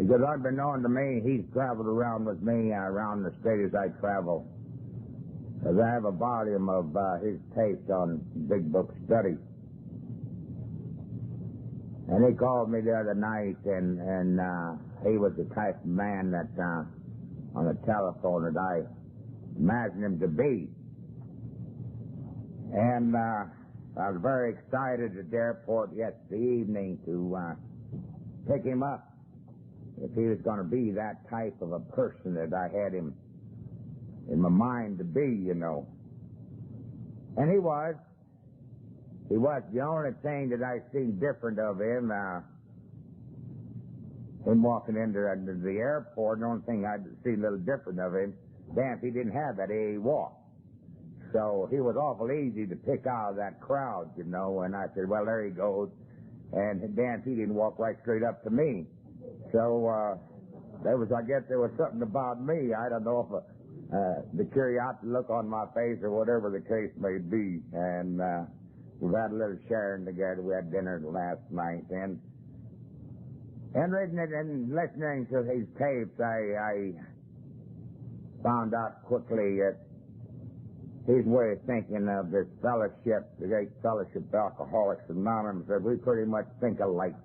Because unbeknown to me, he's traveled around with me around the state as I travel. Because I have a volume of his tapes on Big Book study. And he called me the other night, and he was the type of man that on the telephone that I imagined him to be. And I was very excited at the airport yesterday evening to pick him up if he was going to be that type of a person that I had him in my mind to be, you know. And he was. He was. The only thing that I seen different of him walking into the airport, the only thing I see a little different of him, damn, he didn't have that AA walk. So he was awful easy to pick out of that crowd, you know, and I said, well, there he goes. And damn, he didn't walk right straight up to me. So I guess there was something about me. I don't know if the curiosity look on my face or whatever the case may be. And we've had a little sharing together. We had dinner last night. And reading it and listening to his tapes, I found out quickly that his way of thinking of this fellowship, the great fellowship of Alcoholics Anonymous, that we pretty much think alike.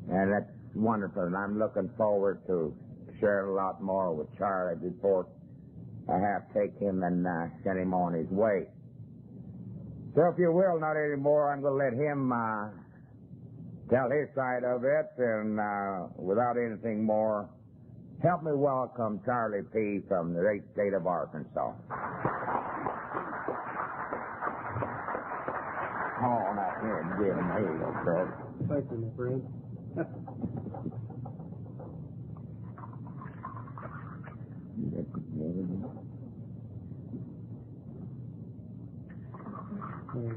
And that's wonderful, and I'm looking forward to sharing a lot more with Charlie before I have to take him and send him on his way. So if you will, not anymore, I'm going to let him tell his side of it, and without anything more, help me welcome Charlie P. from the great state of Arkansas. Come on out here and give him a halo, Fred. Thank you, my friend.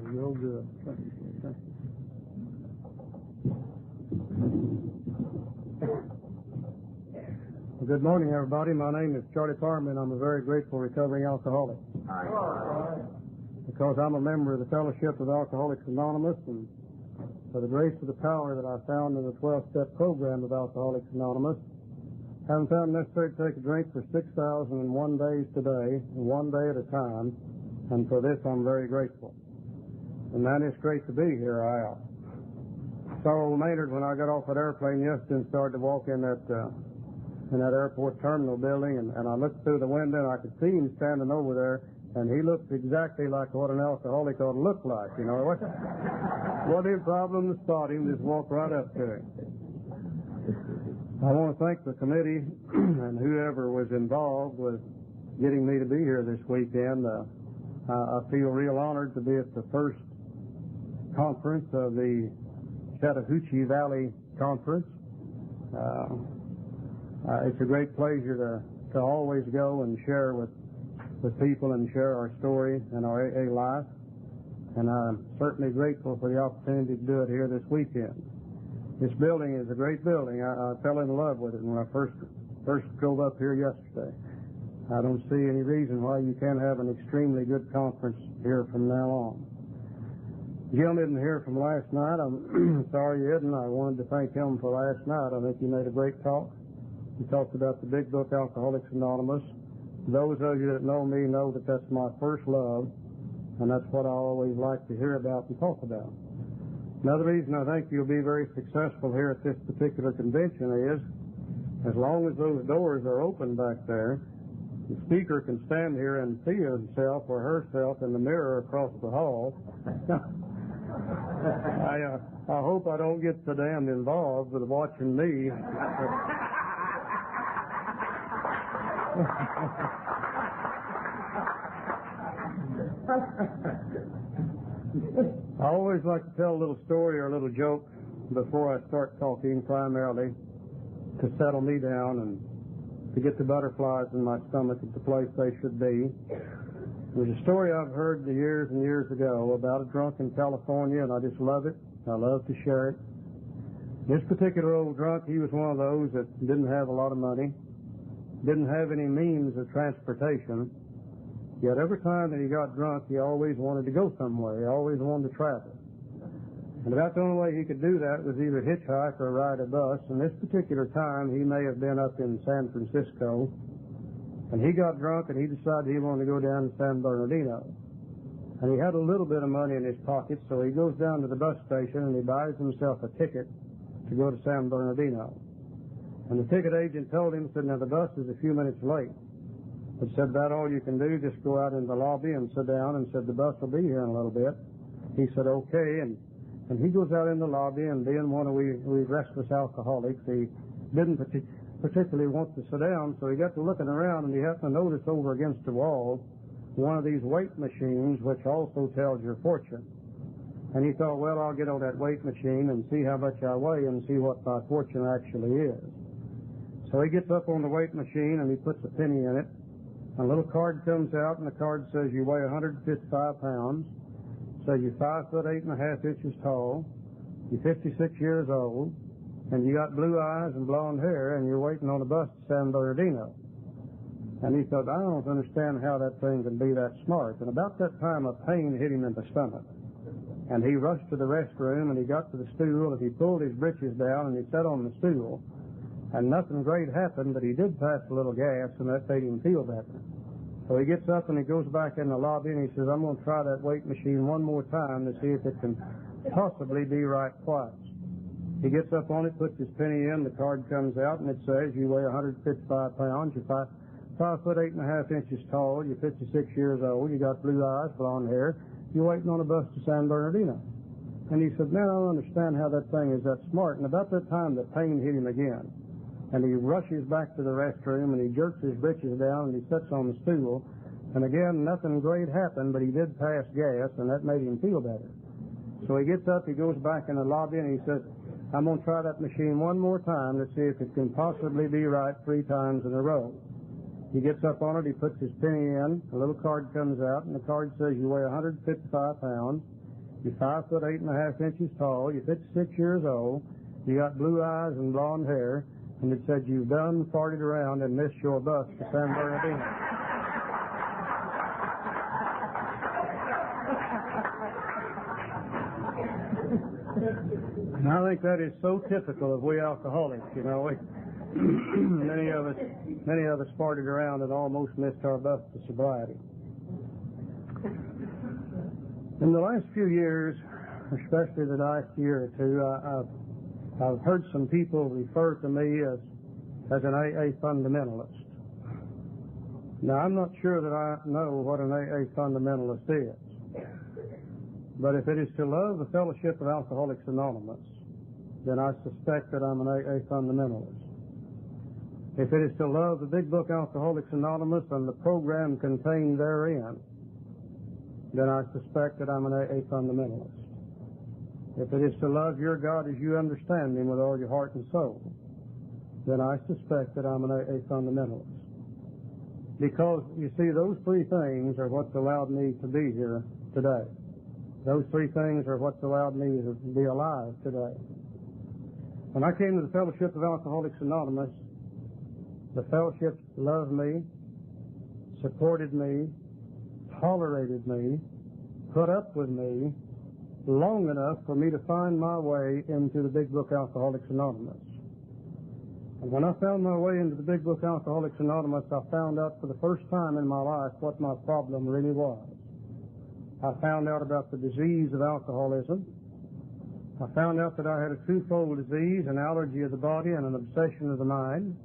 Real good. Thank you. Well, good morning, everybody. My name is Charlie Parman. I'm a very grateful recovering alcoholic. Because I'm a member of the Fellowship of Alcoholics Anonymous, and for the grace of the power that I found in the 12-step program of Alcoholics Anonymous, haven't found it necessary to take a drink for 6,001 days today, one day at a time, and for this I'm very grateful. And man, it's great to be here. I saw old Maynard when I got off that airplane yesterday and started to walk in that airport terminal building, and I looked through the window and I could see him standing over there, and he looked exactly like what an alcoholic ought to look like, you know. What his problem to spot him, just walk right up to him. I want to thank the committee and whoever was involved with getting me to be here this weekend. I feel real honored to be at the first conference of the Chattahoochee Valley Conference. It's a great pleasure to always go and share with people and share our story and our AA life. And I'm certainly grateful for the opportunity to do it here this weekend. This building is a great building. I fell in love with it when I first drove up here yesterday. I don't see any reason why you can't have an extremely good conference here from now on. Jim isn't here from last night. I'm sorry he isn't. I wanted to thank him for last night. I think he made a great talk. He talked about the big book, Alcoholics Anonymous. Those of you that know me know that that's my first love, and that's what I always like to hear about and talk about. Another reason I think you'll be very successful here at this particular convention is, as long as those doors are open back there, the speaker can stand here and see himself or herself in the mirror across the hall. I hope I don't get so damned involved with watching me. I always like to tell a little story or a little joke before I start talking, primarily to settle me down and to get the butterflies in my stomach at the place they should be. There's a story I've heard years and years ago about a drunk in California, and I just love it. I love to share it. This particular old drunk, he was one of those that didn't have a lot of money, didn't have any means of transportation, yet every time that he got drunk, he always wanted to go somewhere. He always wanted to travel. And about the only way he could do that was either hitchhike or ride a bus. And this particular time, he may have been up in San Francisco, and he got drunk and he decided he wanted to go down to San Bernardino. And he had a little bit of money in his pocket, so he goes down to the bus station and he buys himself a ticket to go to San Bernardino. And the ticket agent told him, said, now the bus is a few minutes late. But said, about all you can do, just go out in the lobby and sit down, and said, the bus will be here in a little bit. He said, okay, and he goes out in the lobby, and being one of we restless alcoholics, he didn't particularly want to sit down, so he got to looking around, and he happened to notice over against the wall one of these weight machines, which also tells your fortune. And he thought, well, I'll get on that weight machine and see how much I weigh and see what my fortune actually is. So he gets up on the weight machine, and he puts a penny in it. A little card comes out, and the card says you weigh 155 pounds. So you're 5 foot 8.5 inches tall. You're 56 years old, and you got blue eyes and blonde hair, and you're waiting on a bus to San Bernardino. And he thought, I don't understand how that thing can be that smart. And about that time, a pain hit him in the stomach. And he rushed to the restroom, and he got to the stool, and he pulled his britches down, and he sat on the stool. And nothing great happened, but he did pass a little gas, and that made him feel better. So he gets up and he goes back in the lobby, and he says, I'm going to try that weight machine one more time to see if it can possibly be right twice. He gets up on it, puts his penny in, the card comes out, and it says you weigh 155 pounds, you're 5 foot 8.5 inches tall, you're 56 years old, you got blue eyes, blonde hair, you're waiting on a bus to San Bernardino. And he said, now I don't understand how that thing is that smart. And about that time, the pain hit him again. And he rushes back to the restroom, and he jerks his britches down, and he sits on the stool. And again, nothing great happened, but he did pass gas, and that made him feel better. So he gets up, he goes back in the lobby, and he says, I'm going to try that machine one more time to see if it can possibly be right 3 times in a row. He gets up on it, he puts his penny in, a little card comes out, and the card says you weigh 155 pounds, you're 5 foot 8.5 inches tall, you're 56 years old, you got blue eyes and blonde hair, and it said you've done farted around and missed your bus to San Bernardino. And I think that is so typical of we alcoholics, you know. Many of us farted around and almost missed our bus to sobriety. In the last few years, especially the last year or two, I've heard some people refer to me as an AA fundamentalist. Now, I'm not sure that I know what an AA fundamentalist is. But if it is to love the Fellowship of Alcoholics Anonymous, then I suspect that I'm an AA fundamentalist. If it is to love the Big Book Alcoholics Anonymous and the program contained therein, then I suspect that I'm an AA fundamentalist. If it is to love your God as you understand Him with all your heart and soul, then I suspect that I'm an AA fundamentalist. Because, you see, those 3 things are what's allowed me to be here today. Those 3 things are what's allowed me to be alive today. When I came to the Fellowship of Alcoholics Anonymous, the fellowship loved me, supported me, tolerated me, put up with me, long enough for me to find my way into the Big Book Alcoholics Anonymous. And when I found my way into the Big Book Alcoholics Anonymous, I found out for the first time in my life what my problem really was. I found out about the disease of alcoholism. I found out that I had a twofold disease, an allergy of the body and an obsession of the mind.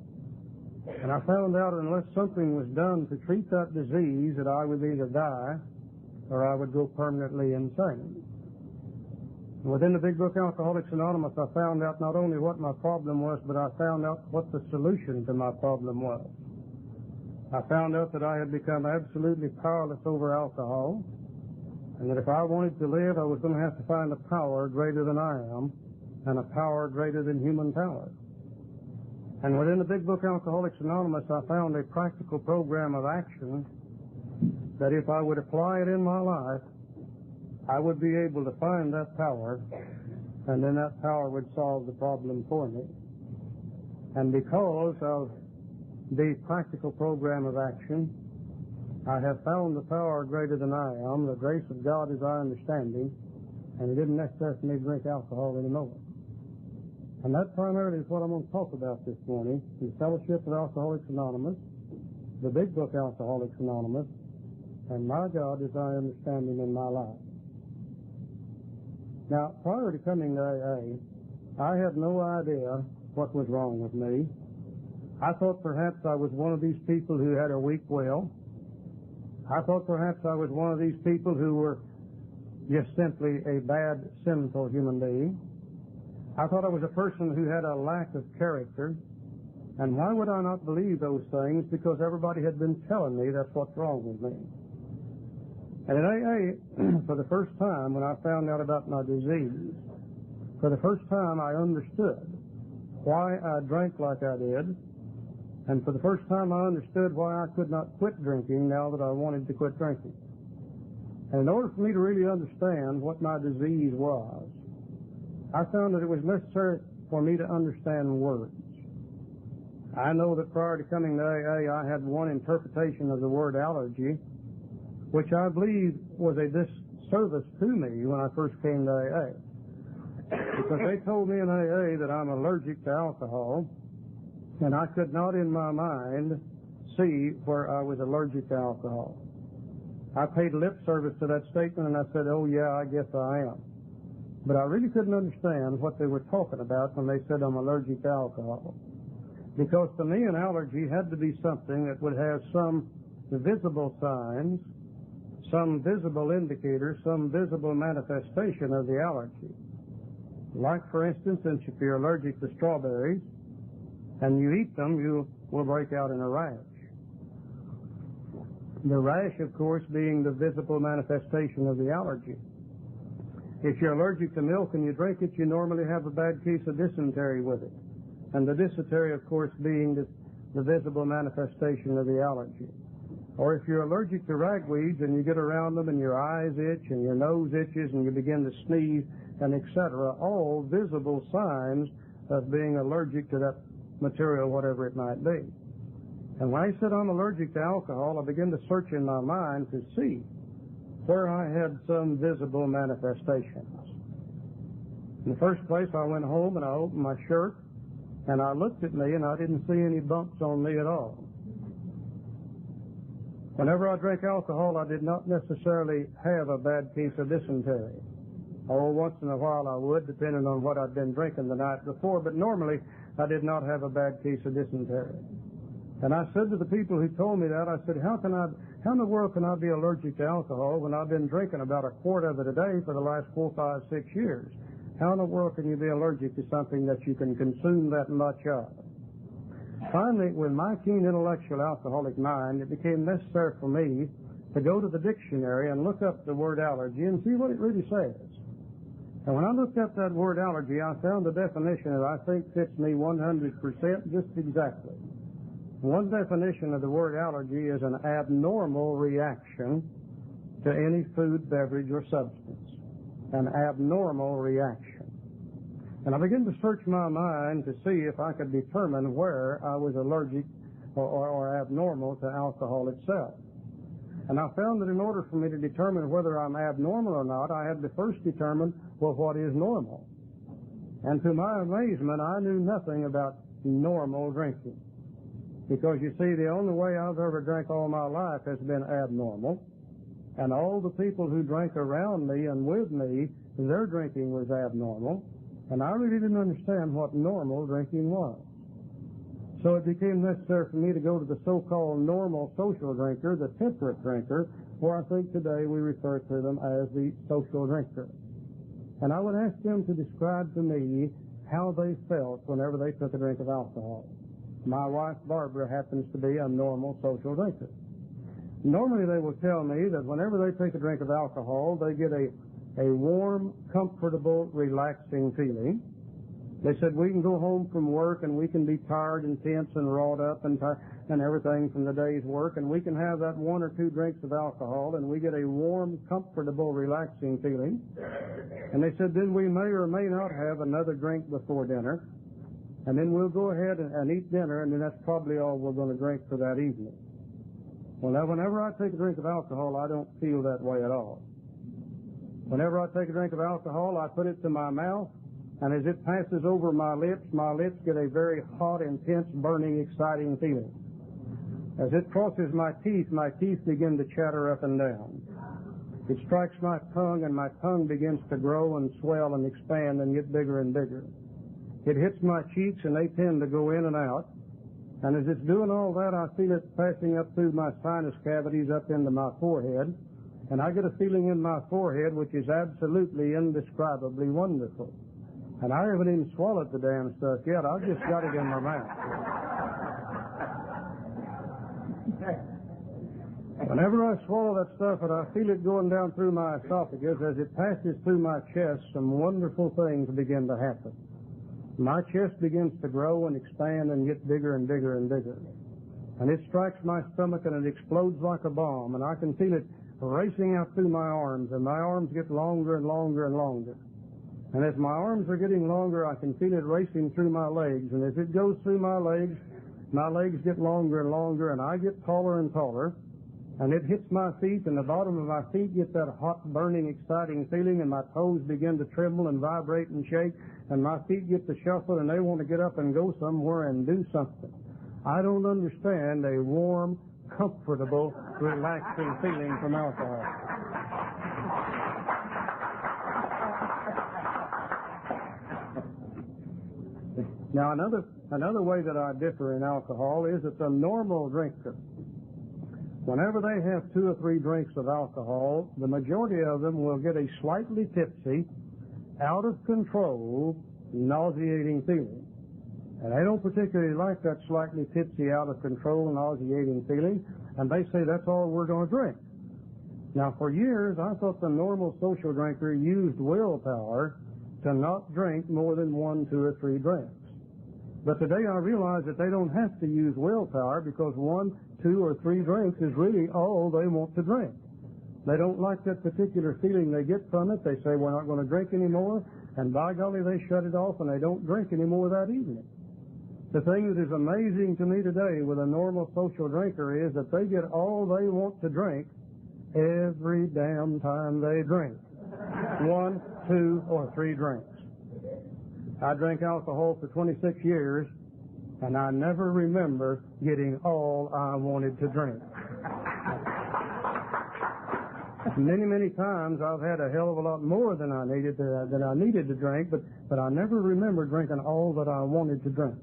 And I found out unless something was done to treat that disease, that I would either die or I would go permanently insane. Within the Big Book Alcoholics Anonymous, I found out not only what my problem was, but I found out what the solution to my problem was. I found out that I had become absolutely powerless over alcohol, and that if I wanted to live, I was going to have to find a power greater than I am, and a power greater than human power. And within the Big Book Alcoholics Anonymous, I found a practical program of action that if I would apply it in my life, I would be able to find that power, and then that power would solve the problem for me. And because of the practical program of action, I have found the power greater than I am, the grace of God as I understand Him, and it isn't necessary for me to drink alcohol anymore. And that primarily is what I'm going to talk about this morning, the Fellowship of Alcoholics Anonymous, the big book Alcoholics Anonymous, and my God as I understand Him in my life. Now, prior to coming to AA, I had no idea what was wrong with me. I thought perhaps I was one of these people who had a weak will. I thought perhaps I was one of these people who were just simply a bad, sinful human being. I thought I was a person who had a lack of character. And why would I not believe those things? Because everybody had been telling me that's what's wrong with me. And in AA, for the first time, when I found out about my disease, for the first time I understood why I drank like I did, and for the first time I understood why I could not quit drinking now that I wanted to quit drinking. And in order for me to really understand what my disease was, I found that it was necessary for me to understand words. I know that prior to coming to AA, I had one interpretation of the word allergy, which I believe was a disservice to me when I first came to AA. Because they told me in AA that I'm allergic to alcohol, and I could not in my mind see where I was allergic to alcohol. I paid lip service to that statement, and I said, oh yeah, I guess I am. But I really couldn't understand what they were talking about when they said I'm allergic to alcohol. Because to me, an allergy had to be something that would have some visible signs, some visible indicators, some visible manifestation of the allergy. Like, for instance, if you're allergic to strawberries and you eat them, you will break out in a rash. The rash, of course, being the visible manifestation of the allergy. If you're allergic to milk and you drink it, you normally have a bad case of dysentery with it. And the dysentery, of course, being the visible manifestation of the allergy. Or if you're allergic to ragweeds and you get around them and your eyes itch and your nose itches and you begin to sneeze and etc., all visible signs of being allergic to that material, whatever it might be. And when I said I'm allergic to alcohol, I began to search in my mind to see where I had some visible manifestations. In the first place, I went home and I opened my shirt and I looked at me and I didn't see any bumps on me at all. Whenever I drank alcohol, I did not necessarily have a bad case of dysentery. Oh, once in a while I would, depending on what I'd been drinking the night before, but normally I did not have a bad case of dysentery. And I said to the people who told me that, I said, how in the world can I be allergic to alcohol when I've been drinking about a quart of it a day for the last 4, 5, 6 years? How in the world can you be allergic to something that you can consume that much of? Finally, with my keen intellectual alcoholic mind, it became necessary for me to go to the dictionary and look up the word allergy and see what it really says. And when I looked up that word allergy, I found a definition that I think fits me 100% just exactly. One definition of the word allergy is an abnormal reaction to any food, beverage, or substance. An abnormal reaction. And I began to search my mind to see if I could determine where I was allergic or abnormal to alcohol itself. And I found that in order for me to determine whether I'm abnormal or not, I had to first determine, well, what is normal? And to my amazement, I knew nothing about normal drinking. Because, you see, the only way I've ever drank all my life has been abnormal. And all the people who drank around me and with me, their drinking was abnormal. And I really didn't understand what normal drinking was. So it became necessary for me to go to the so-called normal social drinker, the temperate drinker, or I think today we refer to them as the social drinker. And I would ask them to describe to me how they felt whenever they took a drink of alcohol. My wife, Barbara, happens to be a normal social drinker. Normally they will tell me that whenever they take a drink of alcohol, they get a warm, comfortable, relaxing feeling. They said we can go home from work and we can be tired and tense and wrought up and everything from the day's work, and we can have that 1 or 2 drinks of alcohol and we get a warm, comfortable, relaxing feeling. And they said then we may or may not have another drink before dinner, and then we'll go ahead and eat dinner, and then that's probably all we're going to drink for that evening. Well, now, whenever I take a drink of alcohol, I don't feel that way at all. Whenever I take a drink of alcohol, I put it to my mouth, and as it passes over my lips get a very hot, intense, burning, exciting feeling. As it crosses my teeth begin to chatter up and down. It strikes my tongue, and my tongue begins to grow and swell and expand and get bigger and bigger. It hits my cheeks, and they tend to go in and out. And as it's doing all that, I feel it passing up through my sinus cavities up into my forehead. And I get a feeling in my forehead which is absolutely indescribably wonderful. And I haven't even swallowed the damn stuff yet. I've just got it in my mouth. Whenever I swallow that stuff, and I feel it going down through my esophagus, as it passes through my chest, some wonderful things begin to happen. My chest begins to grow and expand and get bigger and bigger and bigger. And it strikes my stomach and it explodes like a bomb, and I can feel it racing out through my arms, and my arms get longer and longer and longer. And as my arms are getting longer, I can feel it racing through my legs, and as it goes through my legs get longer and longer, and I get taller and taller, and it hits my feet, and the bottom of my feet get that hot, burning, exciting feeling, and my toes begin to tremble and vibrate and shake, and my feet get to shuffle, and they want to get up and go somewhere and do something. I don't understand a warm, comfortable, relaxing feeling from alcohol. Now, another way that I differ in alcohol is that the normal drinker, whenever they have 2 or 3 drinks of alcohol, the majority of them will get a slightly tipsy, out of control, nauseating feeling. And they don't particularly like that slightly tipsy, out of control, nauseating feeling, and they say that's all we're going to drink. Now, for years, I thought the normal social drinker used willpower to not drink more than 1, 2, or 3 drinks. But today I realize that they don't have to use willpower, because 1, 2, or 3 drinks is really all they want to drink. They don't like that particular feeling they get from it. They say, we're not going to drink anymore, and by golly, they shut it off and they don't drink anymore that evening. The thing that is amazing to me today with a normal social drinker is that they get all they want to drink every damn time they drink. 1, 2, or 3 drinks. I drank alcohol for 26 years, and I never remember getting all I wanted to drink. Many, many times I've had a hell of a lot more than I needed to drink, but I never remember drinking all that I wanted to drink.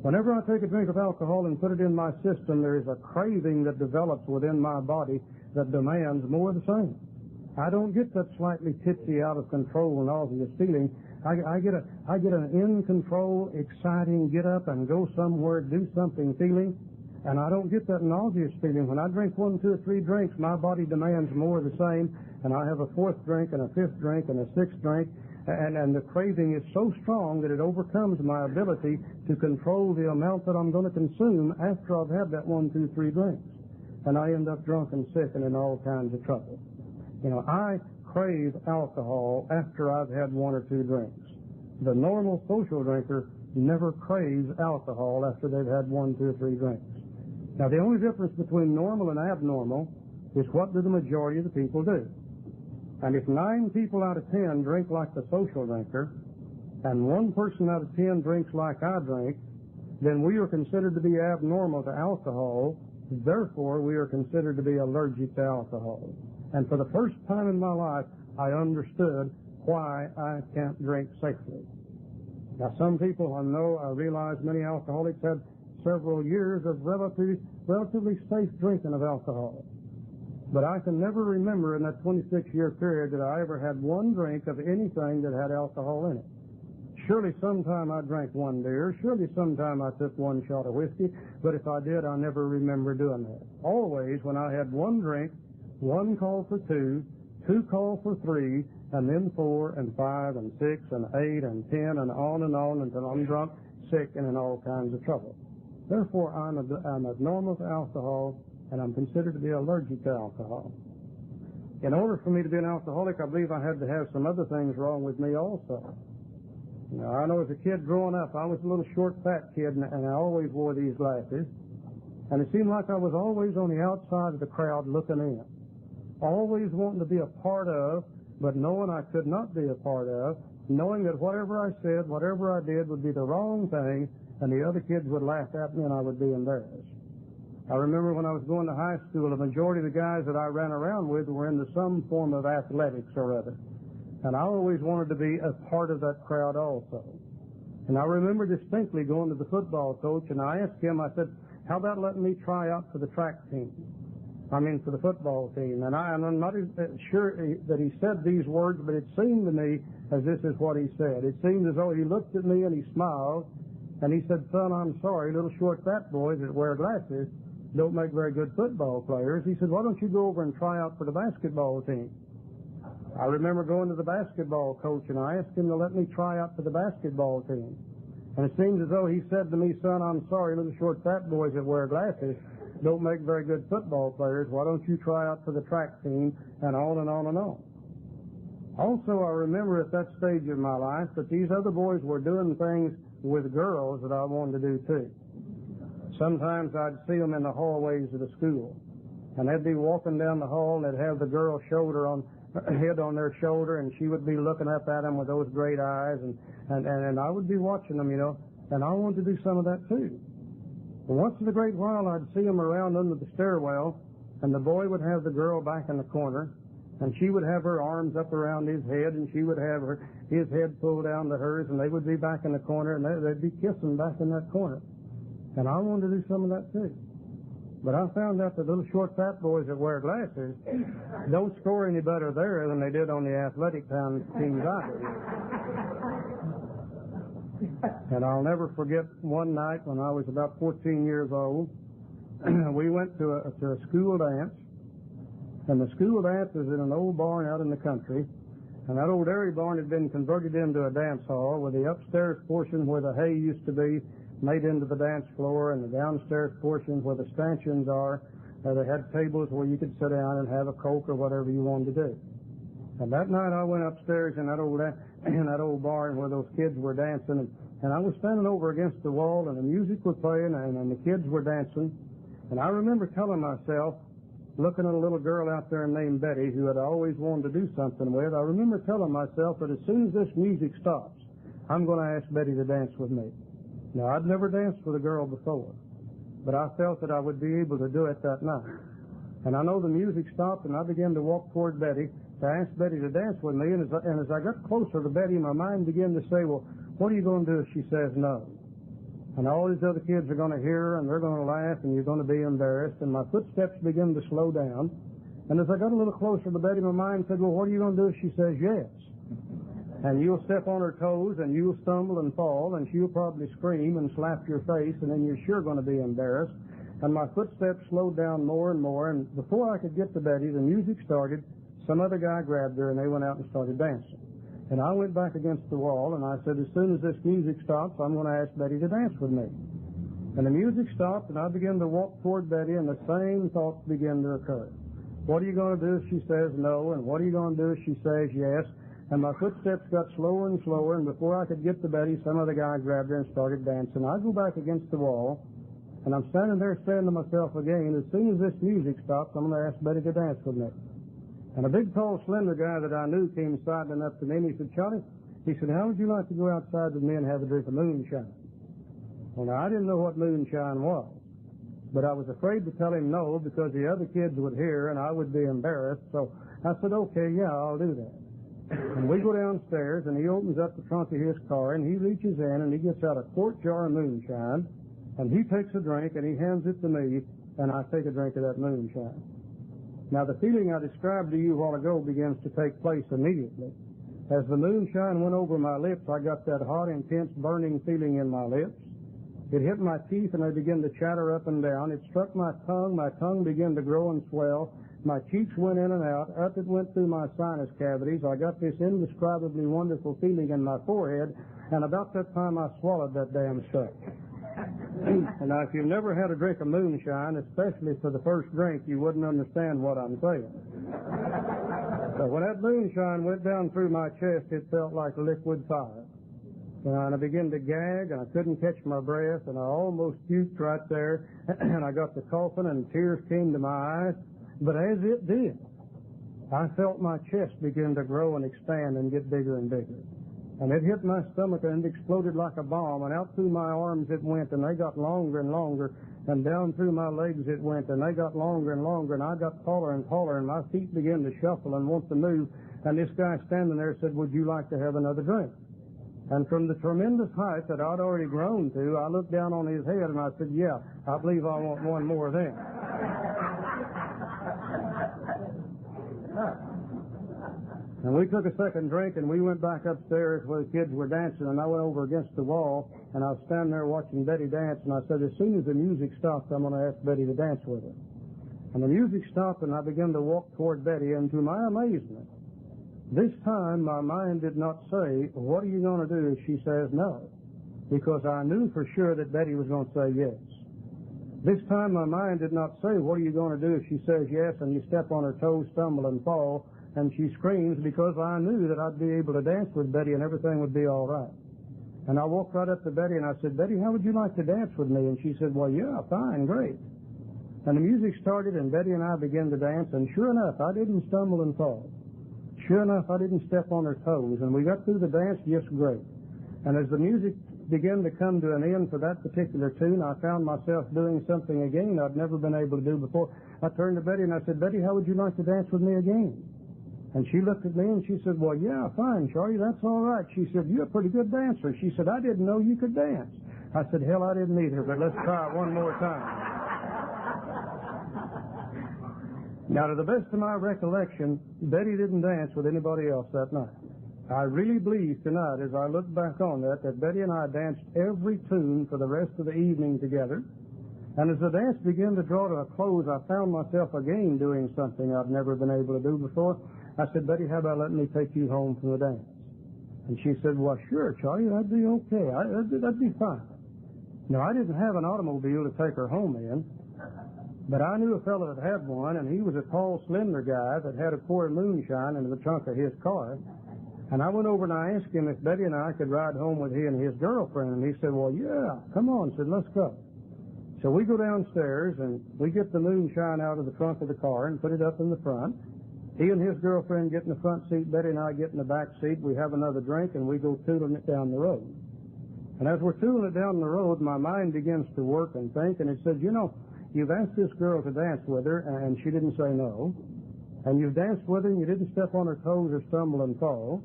Whenever I take a drink of alcohol and put it in my system, there is a craving that develops within my body that demands more of the same. I don't get that slightly tipsy, out of control, nauseous feeling. I get an in control, exciting, get up and go somewhere, do something feeling, and I don't get that nauseous feeling. When I drink 1, 2, or 3 drinks, my body demands more of the same, and I have a 4th drink and a 5th drink and a 6th drink, and the craving is so strong that it overcomes my ability to control the amount that I'm going to consume after I've had that 1, 2, 3 drinks. And I end up drunk and sick and in all kinds of trouble. You know, I crave alcohol after I've had 1 or 2 drinks. The normal social drinker never craves alcohol after they've had 1, 2, or 3 drinks. Now, the only difference between normal and abnormal is what do the majority of the people do. And if 9 people out of 10 drink like the social drinker, and 1 person out of 10 drinks like I drink, then we are considered to be abnormal to alcohol. Therefore, we are considered to be allergic to alcohol. And for the first time in my life, I understood why I can't drink safely. Now, some people I realize many alcoholics had several years of relatively safe drinking of alcohol. But I can never remember in that 26-year period that I ever had 1 drink of anything that had alcohol in it. Surely sometime I drank 1 beer. Surely sometime I took 1 shot of whiskey. But if I did, I never remember doing that. Always, when I had 1 drink, 1 called for 2, 2 called for 3, and then 4 and 5 and 6 and 8 and 10 and on until I'm drunk, sick, and in all kinds of trouble. Therefore, I'm abnormal to alcohol, and I'm considered to be allergic to alcohol. In order for me to be an alcoholic, I believe I had to have some other things wrong with me also. Now, I know as a kid growing up, I was a little short, fat kid, and I always wore these glasses. And it seemed like I was always on the outside of the crowd looking in, always wanting to be a part of but knowing I could not be a part of, knowing that whatever I said, whatever I did would be the wrong thing, and the other kids would laugh at me and I would be embarrassed. I remember when I was going to high school, the majority of the guys that I ran around with were into some form of athletics or other. And I always wanted to be a part of that crowd also. And I remember distinctly going to the football coach, and I asked him, I said, how about letting me try out for the track team? For the football team. And I'm not sure that he said these words, but it seemed to me as this is what he said. It seemed as though he looked at me and he smiled, and he said, son, I'm sorry, little short fat boys that wear glasses don't make very good football players. He said, why don't you go over and try out for the basketball team? I remember going to the basketball coach, and I asked him to let me try out for the basketball team. And it seems as though he said to me, son, I'm sorry, little short fat boys that wear glasses don't make very good football players. Why don't you try out for the track team? And on and on and on. Also, I remember at that stage of my life that these other boys were doing things with girls that I wanted to do too. Sometimes I'd see them in the hallways of the school, and they'd be walking down the hall, and they'd have the girl's head on their shoulder, and she would be looking up at them with those great eyes, and I would be watching them, and I wanted to do some of that too. And once in a great while, I'd see them around under the stairwell, and the boy would have the girl back in the corner, and she would have her arms up around his head, and she would have his head pulled down to hers, and they would be back in the corner, and they'd be kissing back in that corner. And I wanted to do some of that too. But I found out that little short fat boys that wear glasses don't score any better there than they did on the athletic teams I did. And I'll never forget one night when I was about 14 years old, we went to a school dance, and the school dance was in an old barn out in the country, and that old dairy barn had been converted into a dance hall with the upstairs portion where the hay used to be made into the dance floor, and the downstairs portions where the stanchions are, they had tables where you could sit down and have a Coke or whatever you wanted to do. And that night I went upstairs in that old barn where those kids were dancing, and I was standing over against the wall, and the music was playing, and the kids were dancing. And I remember telling myself, looking at a little girl out there named Betty who had always wanted to do something with, I remember telling myself that as soon as this music stops, I'm going to ask Betty to dance with me. Now, I'd never danced with a girl before, but I felt that I would be able to do it that night. And I know the music stopped, and I began to walk toward Betty to ask Betty to dance with me. And as I got closer to Betty, my mind began to say, well, what are you going to do if she says no? And all these other kids are going to hear her, and they're going to laugh, and you're going to be embarrassed. And my footsteps began to slow down. And as I got a little closer to Betty, my mind said, well, what are you going to do if she says yes? And you'll step on her toes, and you'll stumble and fall, and she'll probably scream and slap your face, and then you're sure going to be embarrassed. And my footsteps slowed down more and more, and before I could get to Betty, the music started. Some other guy grabbed her, and they went out and started dancing. And I went back against the wall, and I said, as soon as this music stops, I'm going to ask Betty to dance with me. And the music stopped, and I began to walk toward Betty, and the same thoughts began to occur. What are you going to do if she says no? And what are you going to do if she says yes? And my footsteps got slower and slower, and before I could get to Betty, some other guy grabbed her and started dancing. I go back against the wall, and I'm standing there saying to myself again, as soon as this music stops, I'm going to ask Betty to dance with me. And a big, tall, slender guy that I knew came sidling up to me, and he said, Charlie, he said, how would you like to go outside with me and have a drink of moonshine? Well, now, I didn't know what moonshine was, but I was afraid to tell him no because the other kids would hear, and I would be embarrassed. So I said, okay, yeah, I'll do that. And we go downstairs, and he opens up the trunk of his car, and he reaches in, and he gets out a quart jar of moonshine, and he takes a drink, and he hands it to me, and I take a drink of that moonshine. Now, the feeling I described to you a while ago begins to take place immediately. As the moonshine went over my lips, I got that hot, intense, burning feeling in my lips. It hit my teeth, and they began to chatter up and down. It struck my tongue began to grow and swell. My cheeks went in and out. Up it went through my sinus cavities. I got this indescribably wonderful feeling in my forehead, and about that time I swallowed that damn stuff. And now, if you've never had a drink of moonshine, especially for the first drink, you wouldn't understand what I'm saying. So when that moonshine went down through my chest, it felt like liquid fire. And I began to gag, and I couldn't catch my breath, and I almost puked right there, and I got to coughing, and tears came to my eyes. But as it did, I felt my chest begin to grow and expand and get bigger and bigger. And it hit my stomach and it exploded like a bomb, and out through my arms it went, and they got longer and longer, and down through my legs it went, and they got longer and longer, and I got taller and taller, and my feet began to shuffle and want to move, and this guy standing there said, "Would you like to have another drink?" And from the tremendous height that I'd already grown to, I looked down on his head and I said, "Yeah, I believe I want one more then." And we took a second drink, and we went back upstairs where the kids were dancing, and I went over against the wall, and I was standing there watching Betty dance, and I said, as soon as the music stopped, I'm going to ask Betty to dance with her. And the music stopped, and I began to walk toward Betty, and to my amazement, this time my mind did not say, "What are you going to do if she says no?" Because I knew for sure that Betty was going to say yes. This time my mind did not say, "What are you going to do if she says yes?" and you step on her toes, stumble, and fall, and she screams, because I knew that I'd be able to dance with Betty and everything would be all right. And I walked right up to Betty and I said, "Betty, how would you like to dance with me?" And she said, "Well, yeah, fine, great." And the music started, and Betty and I began to dance, and sure enough, I didn't stumble and fall. Sure enough, I didn't step on her toes, and we got through the dance just great. And as the music began to come to an end for that particular tune, I found myself doing something again I'd never been able to do before. I turned to Betty and I said, "Betty, how would you like to dance with me again?" And she looked at me and she said, "Well, yeah, fine, Charlie, that's all right." She said, "You're a pretty good dancer." She said, "I didn't know you could dance." I said, "Hell, I didn't either, but let's try it one more time." Now, to the best of my recollection, Betty didn't dance with anybody else that night. I really believe tonight, as I look back on that Betty and I danced every tune for the rest of the evening together. And as the dance began to draw to a close, I found myself again doing something I'd never been able to do before. I said, "Betty, how about letting me take you home from the dance?" And she said, "Well, sure, Charlie, that'd be okay. That'd be fine." Now, I didn't have an automobile to take her home in, but I knew a fellow that had one, and he was a tall, slender guy that had a quart of moonshine in the trunk of his car. And I went over and I asked him if Betty and I could ride home with he and his girlfriend, and he said, "Well, yeah, come on," said, "Let's go." So we go downstairs, and we get the moonshine out of the trunk of the car and put it up in the front. He and his girlfriend get in the front seat, Betty and I get in the back seat, we have another drink, and we go tootling it down the road. And as we're tootling it down the road, my mind begins to work and think, and it says, "You've asked this girl to dance with her, and she didn't say no. And you've danced with her, and you didn't step on her toes or stumble and fall.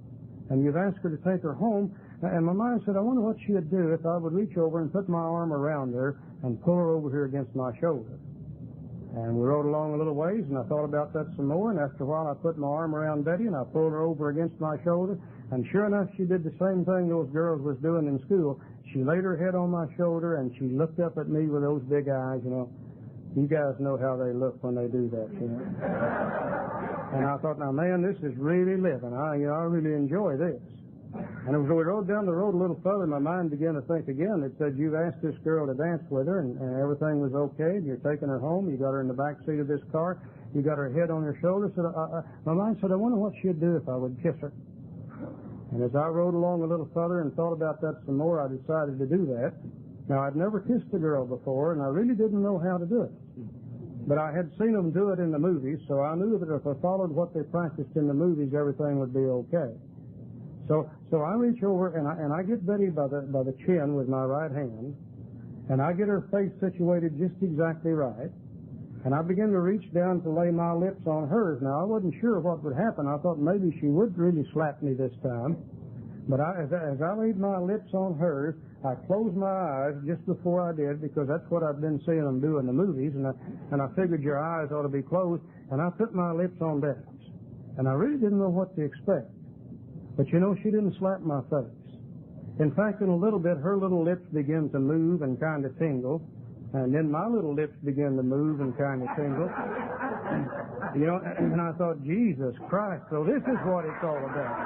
And you've asked her to take her home." And my mind said, "I wonder what she would do if I would reach over and put my arm around her and pull her over here against my shoulder." And we rode along a little ways, and I thought about that some more, and after a while I put my arm around Betty and I pulled her over against my shoulder, and sure enough, she did the same thing those girls was doing in school. She laid her head on my shoulder, and she looked up at me with those big eyes, You guys know how they look when they do that, And I thought, now, man, this is really living. I really enjoy this. And as we rode down the road a little further, my mind began to think again. It said, "You've asked this girl to dance with her, and everything was okay. You're taking her home. You got her in the back seat of this car. You got her head on her shoulder." So my mind said, "I wonder what she'd do if I would kiss her." And as I rode along a little further and thought about that some more, I decided to do that. Now, I'd never kissed a girl before, and I really didn't know how to do it. But I had seen them do it in the movies, so I knew that if I followed what they practiced in the movies, everything would be okay. So I reach over and I get Betty by the chin with my right hand, and I get her face situated just exactly right, and I begin to reach down to lay my lips on hers. Now, I wasn't sure what would happen. I thought maybe she would really slap me this time. But as I laid my lips on hers, I closed my eyes just before I did, because that's what I've been seeing them do in the movies, and I figured your eyes ought to be closed, and I put my lips on Betty's. And I really didn't know what to expect. But she didn't slap my face. In fact, in a little bit, her little lips began to move and kind of tingle, and then my little lips began to move and kind of tingle. And I thought, Jesus Christ, so this is what it's all about.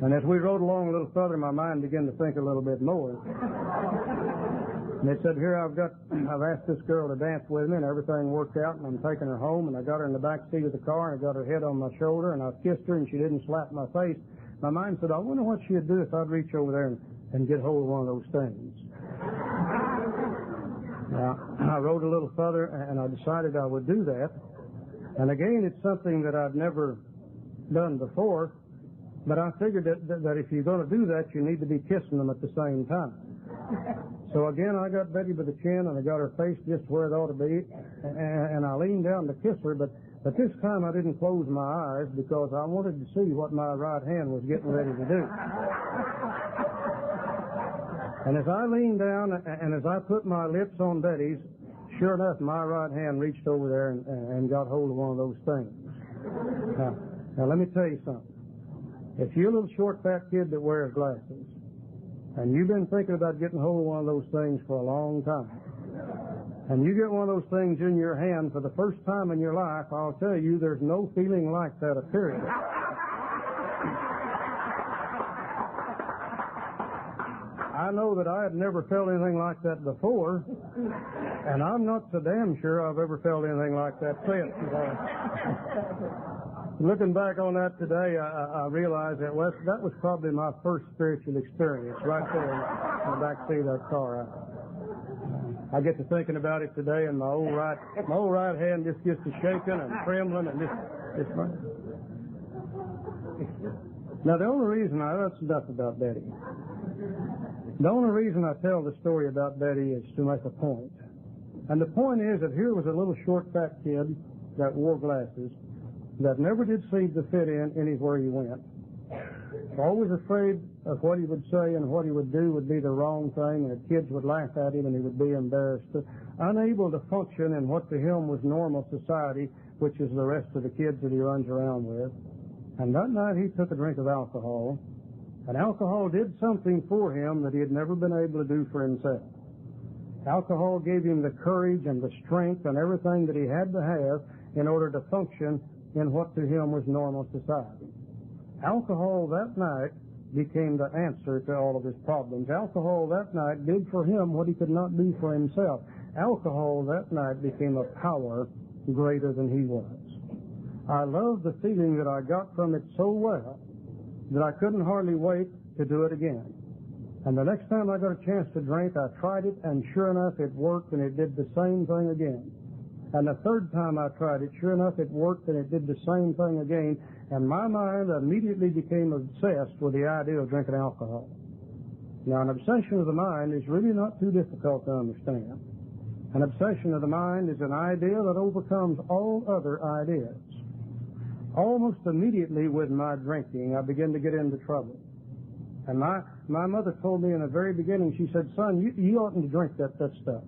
And as we rode along a little further, my mind began to think a little bit more. And it said, here I've asked this girl to dance with me, and everything worked out, and I'm taking her home, and I got her in the back seat of the car, and I got her head on my shoulder, and I kissed her, and she didn't slap my face. My mind said, I wonder what she'd do if I'd reach over there and get hold of one of those things. Now, I rode a little further, and I decided I would do that. And again, it's something that I'd never done before, but I figured that if you're going to do that, you need to be kissing them at the same time. So again, I got Betty by the chin, and I got her face just where it ought to be, and I leaned down to kiss her, but this time I didn't close my eyes because I wanted to see what my right hand was getting ready to do. And as I leaned down and as I put my lips on Betty's, sure enough, my right hand reached over there and got hold of one of those things. Now let me tell you something. If you're a little short, fat kid that wears glasses, and you've been thinking about getting hold of one of those things for a long time, and you get one of those things in your hand for the first time in your life, I'll tell you, there's no feeling like that, period. I know that I had never felt anything like that before, and I'm not so damn sure I've ever felt anything like that since. Looking back on that today, I realized that that was probably my first spiritual experience right there in the back seat of that car. I get to thinking about it today, and my old right hand just gets to shaking and trembling and just. Now the only reason that's enough about Betty. The only reason I tell the story about Betty is to make a point. And the point is that here was a little short, fat kid that wore glasses that never did seem to fit in anywhere he went. Always afraid of what he would say and what he would do would be the wrong thing, and the kids would laugh at him and he would be embarrassed. Unable to function in what to him was normal society, which is the rest of the kids that he runs around with. And that night he took a drink of alcohol. And alcohol did something for him that he had never been able to do for himself. Alcohol gave him the courage and the strength and everything that he had to have in order to function in what to him was normal society. Alcohol that night became the answer to all of his problems. Alcohol that night did for him what he could not do for himself. Alcohol that night became a power greater than he was. I love the feeling that I got from it so well that I couldn't hardly wait to do it again. And the next time I got a chance to drink, I tried it, and sure enough, it worked, and it did the same thing again. And the third time I tried it, sure enough, it worked, and it did the same thing again, and my mind immediately became obsessed with the idea of drinking alcohol. Now, an obsession of the mind is really not too difficult to understand. An obsession of the mind is an idea that overcomes all other ideas. Almost immediately with my drinking, I began to get into trouble. And my mother told me in the very beginning, she said, son, you oughtn't to drink that stuff.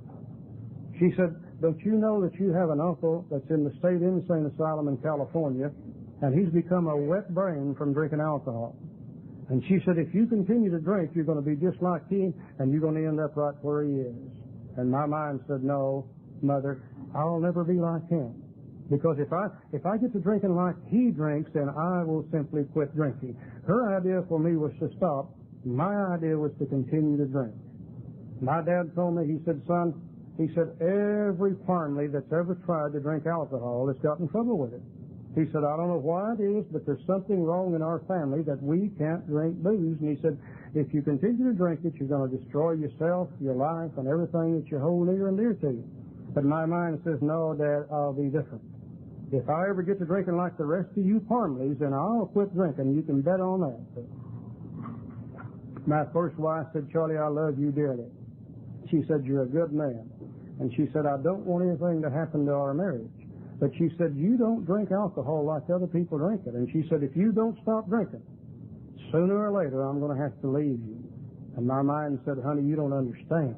She said, don't you know that you have an uncle that's in the state insane asylum in California, and he's become a wet brain from drinking alcohol. And she said, if you continue to drink, you're going to be just like him, and you're going to end up right where he is. And my mind said, no, Mother, I'll never be like him. Because if I get to drinking like he drinks, then I will simply quit drinking. Her idea for me was to stop. My idea was to continue to drink. My dad told me, he said, son, he said, every family that's ever tried to drink alcohol has got in trouble with it. He said, I don't know why it is, but there's something wrong in our family that we can't drink booze. And he said, if you continue to drink it, you're going to destroy yourself, your life, and everything that you hold near and dear to you. But my mind says, no, Dad, I'll be different. If I ever get to drinking like the rest of you Parmleys, then I'll quit drinking. You can bet on that. My first wife said, Charlie, I love you dearly. She said, you're a good man. And she said, I don't want anything to happen to our marriage. But she said, you don't drink alcohol like other people drink it. And she said, if you don't stop drinking, sooner or later I'm going to have to leave you. And my mind said, honey, you don't understand.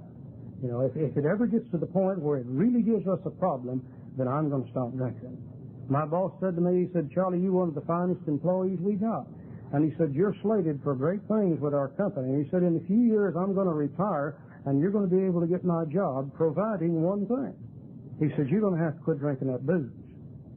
You know, if it ever gets to the point where it really gives us a problem, then I'm going to stop drinking. My boss said to me, he said, Charlie, you're one of the finest employees we got. And he said, you're slated for great things with our company. And he said, in a few years, I'm going to retire, and you're going to be able to get my job, providing one thing. He said, you're going to have to quit drinking that booze.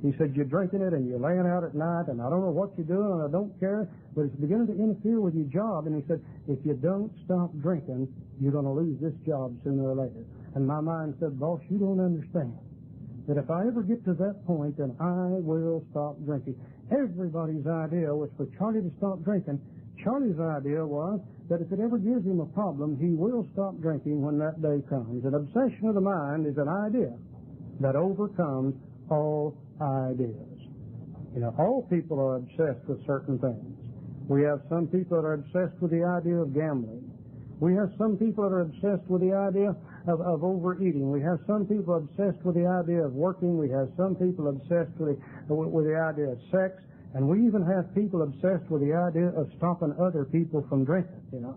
He said, you're drinking it, and you're laying out at night, and I don't know what you're doing, and I don't care, but it's beginning to interfere with your job. And he said, if you don't stop drinking, you're going to lose this job sooner or later. And my mind said, boss, you don't understand that if I ever get to that point, then I will stop drinking. Everybody's idea was for Charlie to stop drinking. Charlie's idea was that if it ever gives him a problem, he will stop drinking when that day comes. An obsession of the mind is an idea that overcomes all ideas. You know, all people are obsessed with certain things. We have some people that are obsessed with the idea of gambling. We have some people that are obsessed with the idea of overeating. We have some people obsessed with the idea of working. We have some people obsessed with the idea of sex. And we even have people obsessed with the idea of stopping other people from drinking, you know.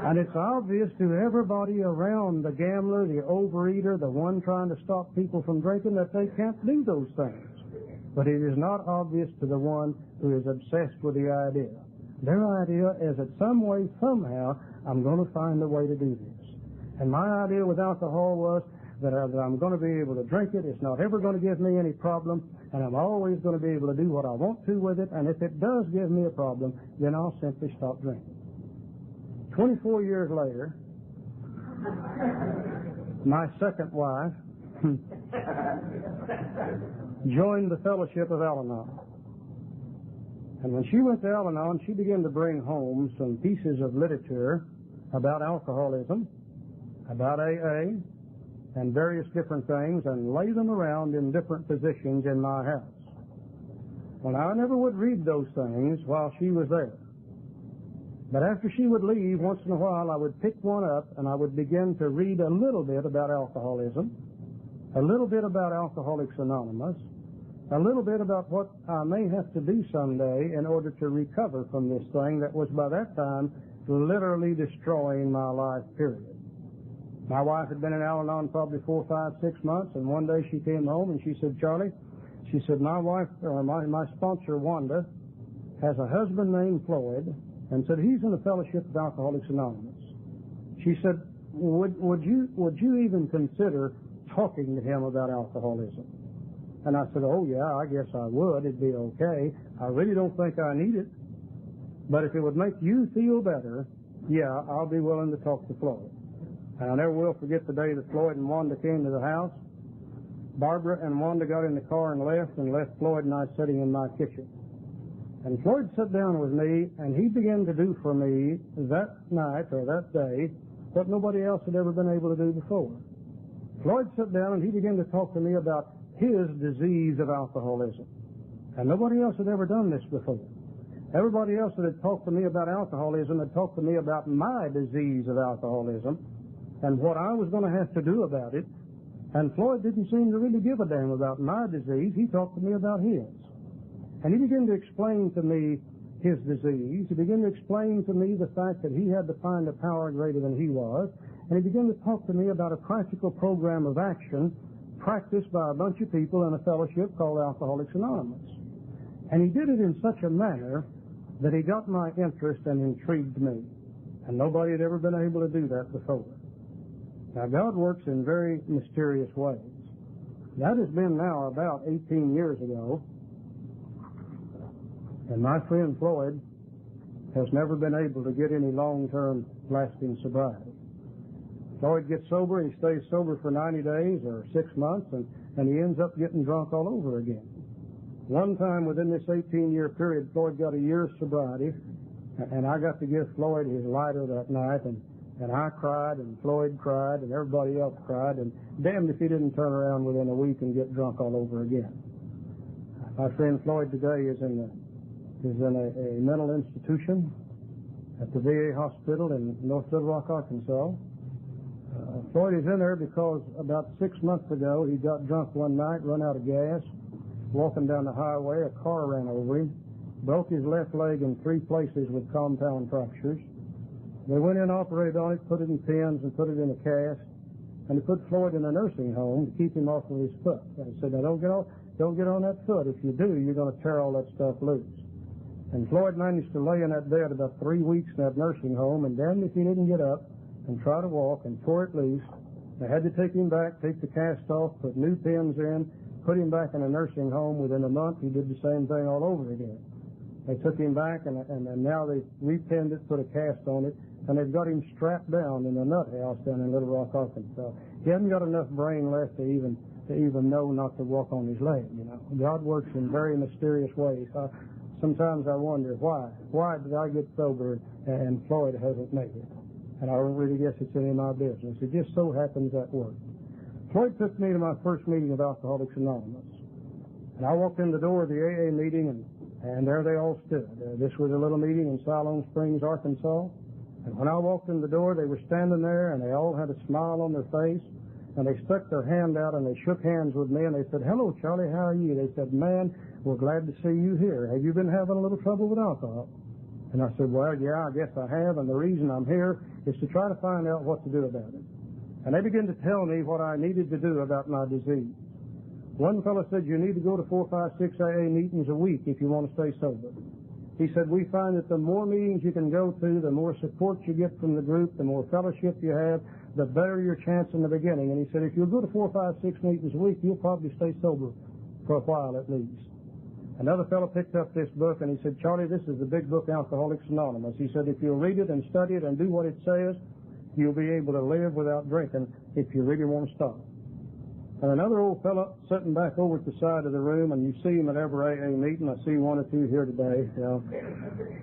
And it's obvious to everybody around the gambler, the overeater, the one trying to stop people from drinking, that they can't do those things. But it is not obvious to the one who is obsessed with the idea. Their idea is that some way, somehow, I'm going to find a way to do this. And my idea with alcohol was that I'm going to be able to drink it. It's not ever going to give me any problem, and I'm always going to be able to do what I want to with it. And if it does give me a problem, then I'll simply stop drinking. 24 years later, my second wife joined the Fellowship of Al-Anon. And when she went to Al-Anon, she began to bring home some pieces of literature about alcoholism, about AA, and various different things, and lay them around in different positions in my house. Well, I never would read those things while she was there. But after she would leave, once in a while, I would pick one up, and I would begin to read a little bit about alcoholism, a little bit about Alcoholics Anonymous, a little bit about what I may have to do someday in order to recover from this thing that was by that time literally destroying my life, period. My wife had been in Al-Anon probably 4, 5, 6 months, and one day she came home and she said, Charlie, she said, my sponsor, Wanda, has a husband named Floyd, and said he's in the Fellowship of Alcoholics Anonymous. She said, would you even consider talking to him about alcoholism? And I said, oh yeah, I guess I would. It'd be okay. I really don't think I need it. But if it would make you feel better, yeah, I'll be willing to talk to Floyd. And I never will forget the day that Floyd and Wanda came to the house. Barbara and Wanda got in the car and left Floyd and I sitting in my kitchen. And Floyd sat down with me, and he began to do for me that night or that day what nobody else had ever been able to do before. Floyd sat down and he began to talk to me about his disease of alcoholism. And nobody else had ever done this before. Everybody else that had talked to me about alcoholism had talked to me about my disease of alcoholism and what I was going to have to do about it. And Floyd didn't seem to really give a damn about my disease. He talked to me about his. And he began to explain to me his disease. He began to explain to me the fact that he had to find a power greater than he was. And he began to talk to me about a practical program of action practiced by a bunch of people in a fellowship called Alcoholics Anonymous. And he did it in such a manner that he got my interest and intrigued me. And nobody had ever been able to do that before. Now, God works in very mysterious ways. That has been now about 18 years ago. And my friend Floyd has never been able to get any long-term lasting sobriety. Floyd gets sober, he stays sober for 90 days or 6 months, and he ends up getting drunk all over again. One time within this 18-year period, Floyd got a year's sobriety, and I got to give Floyd his lighter that night, and I cried, and Floyd cried, and everybody else cried, and damned if he didn't turn around within a week and get drunk all over again. My friend Floyd today is in a mental institution at the VA hospital in North Little Rock, Arkansas. Floyd is in there because about 6 months ago he got drunk one night, run out of gas, walking down the highway, a car ran over him, broke his left leg in 3 places with compound fractures. They went in, operated on it, put it in pins and put it in a cast, and they put Floyd in a nursing home to keep him off of his foot. They said, now don't get on that foot. If you do, you're going to tear all that stuff loose. And Floyd managed to lay in that bed about 3 weeks in that nursing home, and damn if he didn't get up and try to walk and tore it loose. They had to take him back, take the cast off, put new pins in, put him back in a nursing home. Within a month, he did the same thing all over again. They took him back, and now they've repinned it, put a cast on it, and they've got him strapped down in a nut house down in Little Rock, Arkansas. He hasn't got enough brain left to even know not to walk on his leg, you know. God works in very mysterious ways. Sometimes I wonder why. Why did I get sober and Floyd hasn't made it? And I don't really guess it's any of my business. It just so happens that worked. Floyd took me to my first meeting of Alcoholics Anonymous. And I walked in the door of the AA meeting, and there they all stood. This was a little meeting in Siloam Springs, Arkansas. And when I walked in the door, they were standing there, and they all had a smile on their face. And they stuck their hand out, and they shook hands with me, and they said, "Hello, Charlie, how are you?" They said, "Man, we're glad to see you here. Have you been having a little trouble with alcohol?" And I said, "Well, yeah, I guess I have, and the reason I'm here is to try to find out what to do about it." And they began to tell me what I needed to do about my disease. One fellow said, "You need to go to 4, 5, 6 AA meetings a week if you want to stay sober." He said, "We find that the more meetings you can go to, the more support you get from the group, the more fellowship you have, the better your chance in the beginning." And he said, "If you'll go to 4, 5, 6 meetings a week, you'll probably stay sober for a while at least." Another fellow picked up this book and he said, "Charlie, this is the big book, Alcoholics Anonymous." He said, "If you'll read it and study it and do what it says, you'll be able to live without drinking if you really want to stop." And another old fellow sitting back over at the side of the room, and you see him at every AA meeting. I see one or two here today.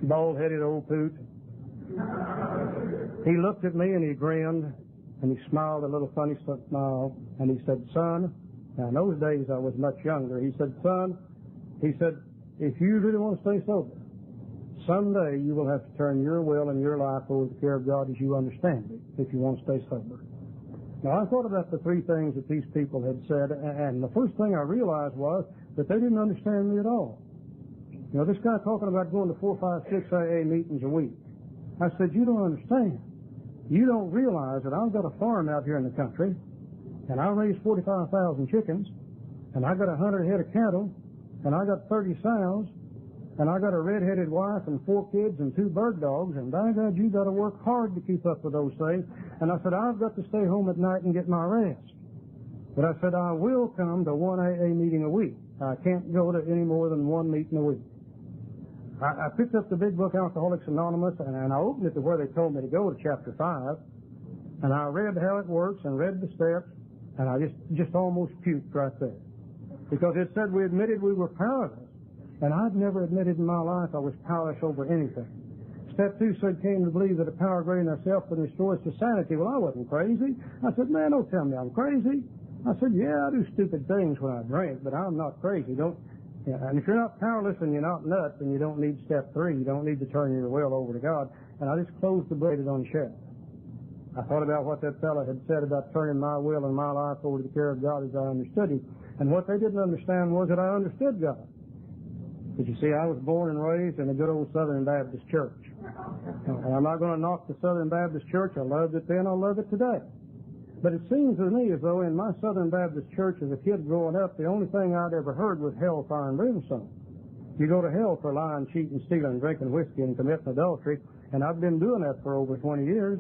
Bald-headed old poot. He looked at me and he grinned, and he smiled a little funny smile, and he said, "Son," now in those days I was much younger, he said, "Son," he said, "if you really want to stay sober, someday you will have to turn your will and your life over to the care of God as you understand it, if you want to stay sober." Now, I thought about the three things that these people had said, and the first thing I realized was that they didn't understand me at all. This guy talking about going to 4, 5, 6 AA meetings a week. I said, "You don't understand. You don't realize that I've got a farm out here in the country, and I raise 45,000 chickens, and I got 100 head of cattle, and I got 30 sows, and I got a red-headed wife and 4 kids and 2 bird dogs, and by God, you got to work hard to keep up with those things." And I said, "I've got to stay home at night and get my rest." But I said, "I will come to 1 AA meeting a week. I can't go to any more than 1 meeting a week." I picked up the big book, Alcoholics Anonymous, and I opened it to where they told me to go, to chapter 5, and I read how it works and read the steps, and I just almost puked right there. Because it said we admitted we were powerless. And I'd never admitted in my life I was powerless over anything. Step 2 said, "Came to believe that a power greater than ourselves can restore us to sanity." Well, I wasn't crazy. I said, "Man, don't tell me I'm crazy." I said, "Yeah, I do stupid things when I drink, but I'm not crazy." And if you're not powerless and you're not nuts, then you don't need step 3. You don't need to turn your will over to God. And I just closed the book on shelf. I thought about what that fellow had said about turning my will and my life over to the care of God as I understood Him. And what they didn't understand was that I understood God. But you see, I was born and raised in a good old Southern Baptist church. And I'm not going to knock the Southern Baptist church. I loved it then, I love it today. But it seems to me as though in my Southern Baptist church as a kid growing up, the only thing I'd ever heard was hellfire and brimstone. You go to hell for lying, cheating, stealing, drinking whiskey, and committing adultery. And I've been doing that for over 20 years.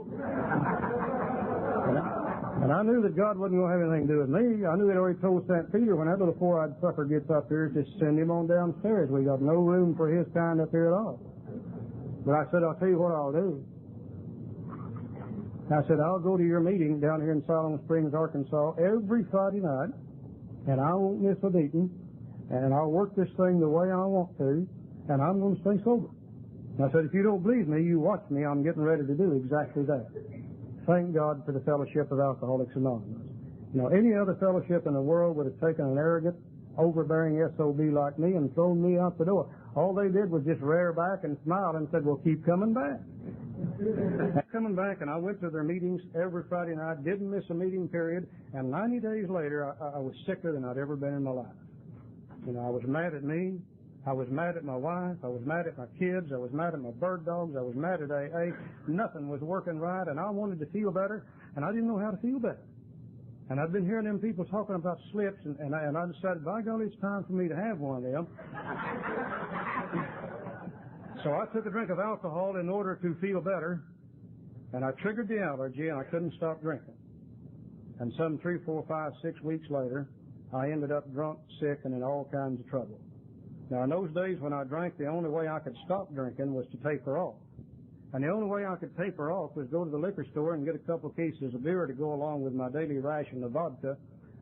And I knew that God wasn't going to have anything to do with me. I knew He'd already told St. Peter when that little 4-eyed sucker gets up here, just send him on downstairs. We got no room for his kind up here at all. But I said, "I'll tell you what I'll do." I said, "I'll go to your meeting down here in Siloam Springs, Arkansas, every Friday night, and I won't miss a meeting, and I'll work this thing the way I want to, and I'm going to stay sober." And I said, "If you don't believe me, you watch me. I'm getting ready to do exactly that." Thank God for the fellowship of Alcoholics Anonymous. Any other fellowship in the world would have taken an arrogant, overbearing SOB like me and thrown me out the door. All they did was just rear back and smile and said, "Well, keep coming back." Coming back, and I went to their meetings every Friday night, didn't miss a meeting period, and 90 days later, I was sicker than I'd ever been in my life. I was mad at me. I was mad at my wife. I was mad at my kids. I was mad at my bird dogs. I was mad at AA. Nothing was working right, and I wanted to feel better, and I didn't know how to feel better. And I'd been hearing them people talking about slips, and I decided, by golly, it's time for me to have one of them. So I took a drink of alcohol in order to feel better, and I triggered the allergy, and I couldn't stop drinking. And some 3, 4, 5, 6 weeks later, I ended up drunk, sick, and in all kinds of trouble. Now, in those days when I drank, the only way I could stop drinking was to taper off. And the only way I could taper off was go to the liquor store and get a couple of cases of beer to go along with my daily ration of vodka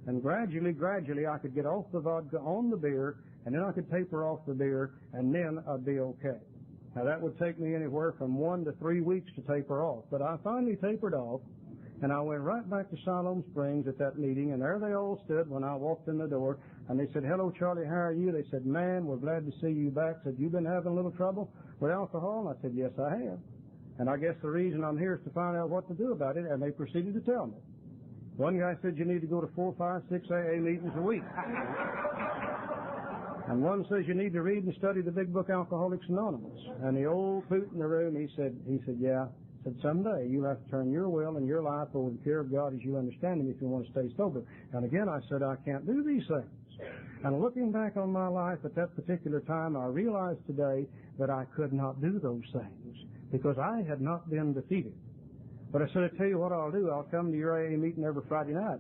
And gradually, I could get off the vodka on the beer, and then I could taper off the beer, and then I'd be okay. Now, that would take me anywhere from 1 to 3 weeks to taper off. But I finally tapered off, and I went right back to Siloam Springs at that meeting, and there they all stood when I walked in the door, and they said, "Hello, Charlie, how are you?" They said, "Man, we're glad to see you back." Said, "You been having a little trouble with alcohol?" And I said, "Yes, I have. And I guess the reason I'm here is to find out what to do about it," and they proceeded to tell me. One guy said, "You need to go to 4, 5, 6 AA meetings a week." And one says, "You need to read and study the big book, Alcoholics Anonymous." And the old poot in the room, he said, "Yeah." Said, "Someday you'll have to turn your will and your life over to the care of God as you understand Him if you want to stay sober." And again, I said, "I can't do these things." And looking back on my life at that particular time, I realized today that I could not do those things because I had not been defeated. But I said, "I tell you what I'll do. I'll come to your AA meeting every Friday night,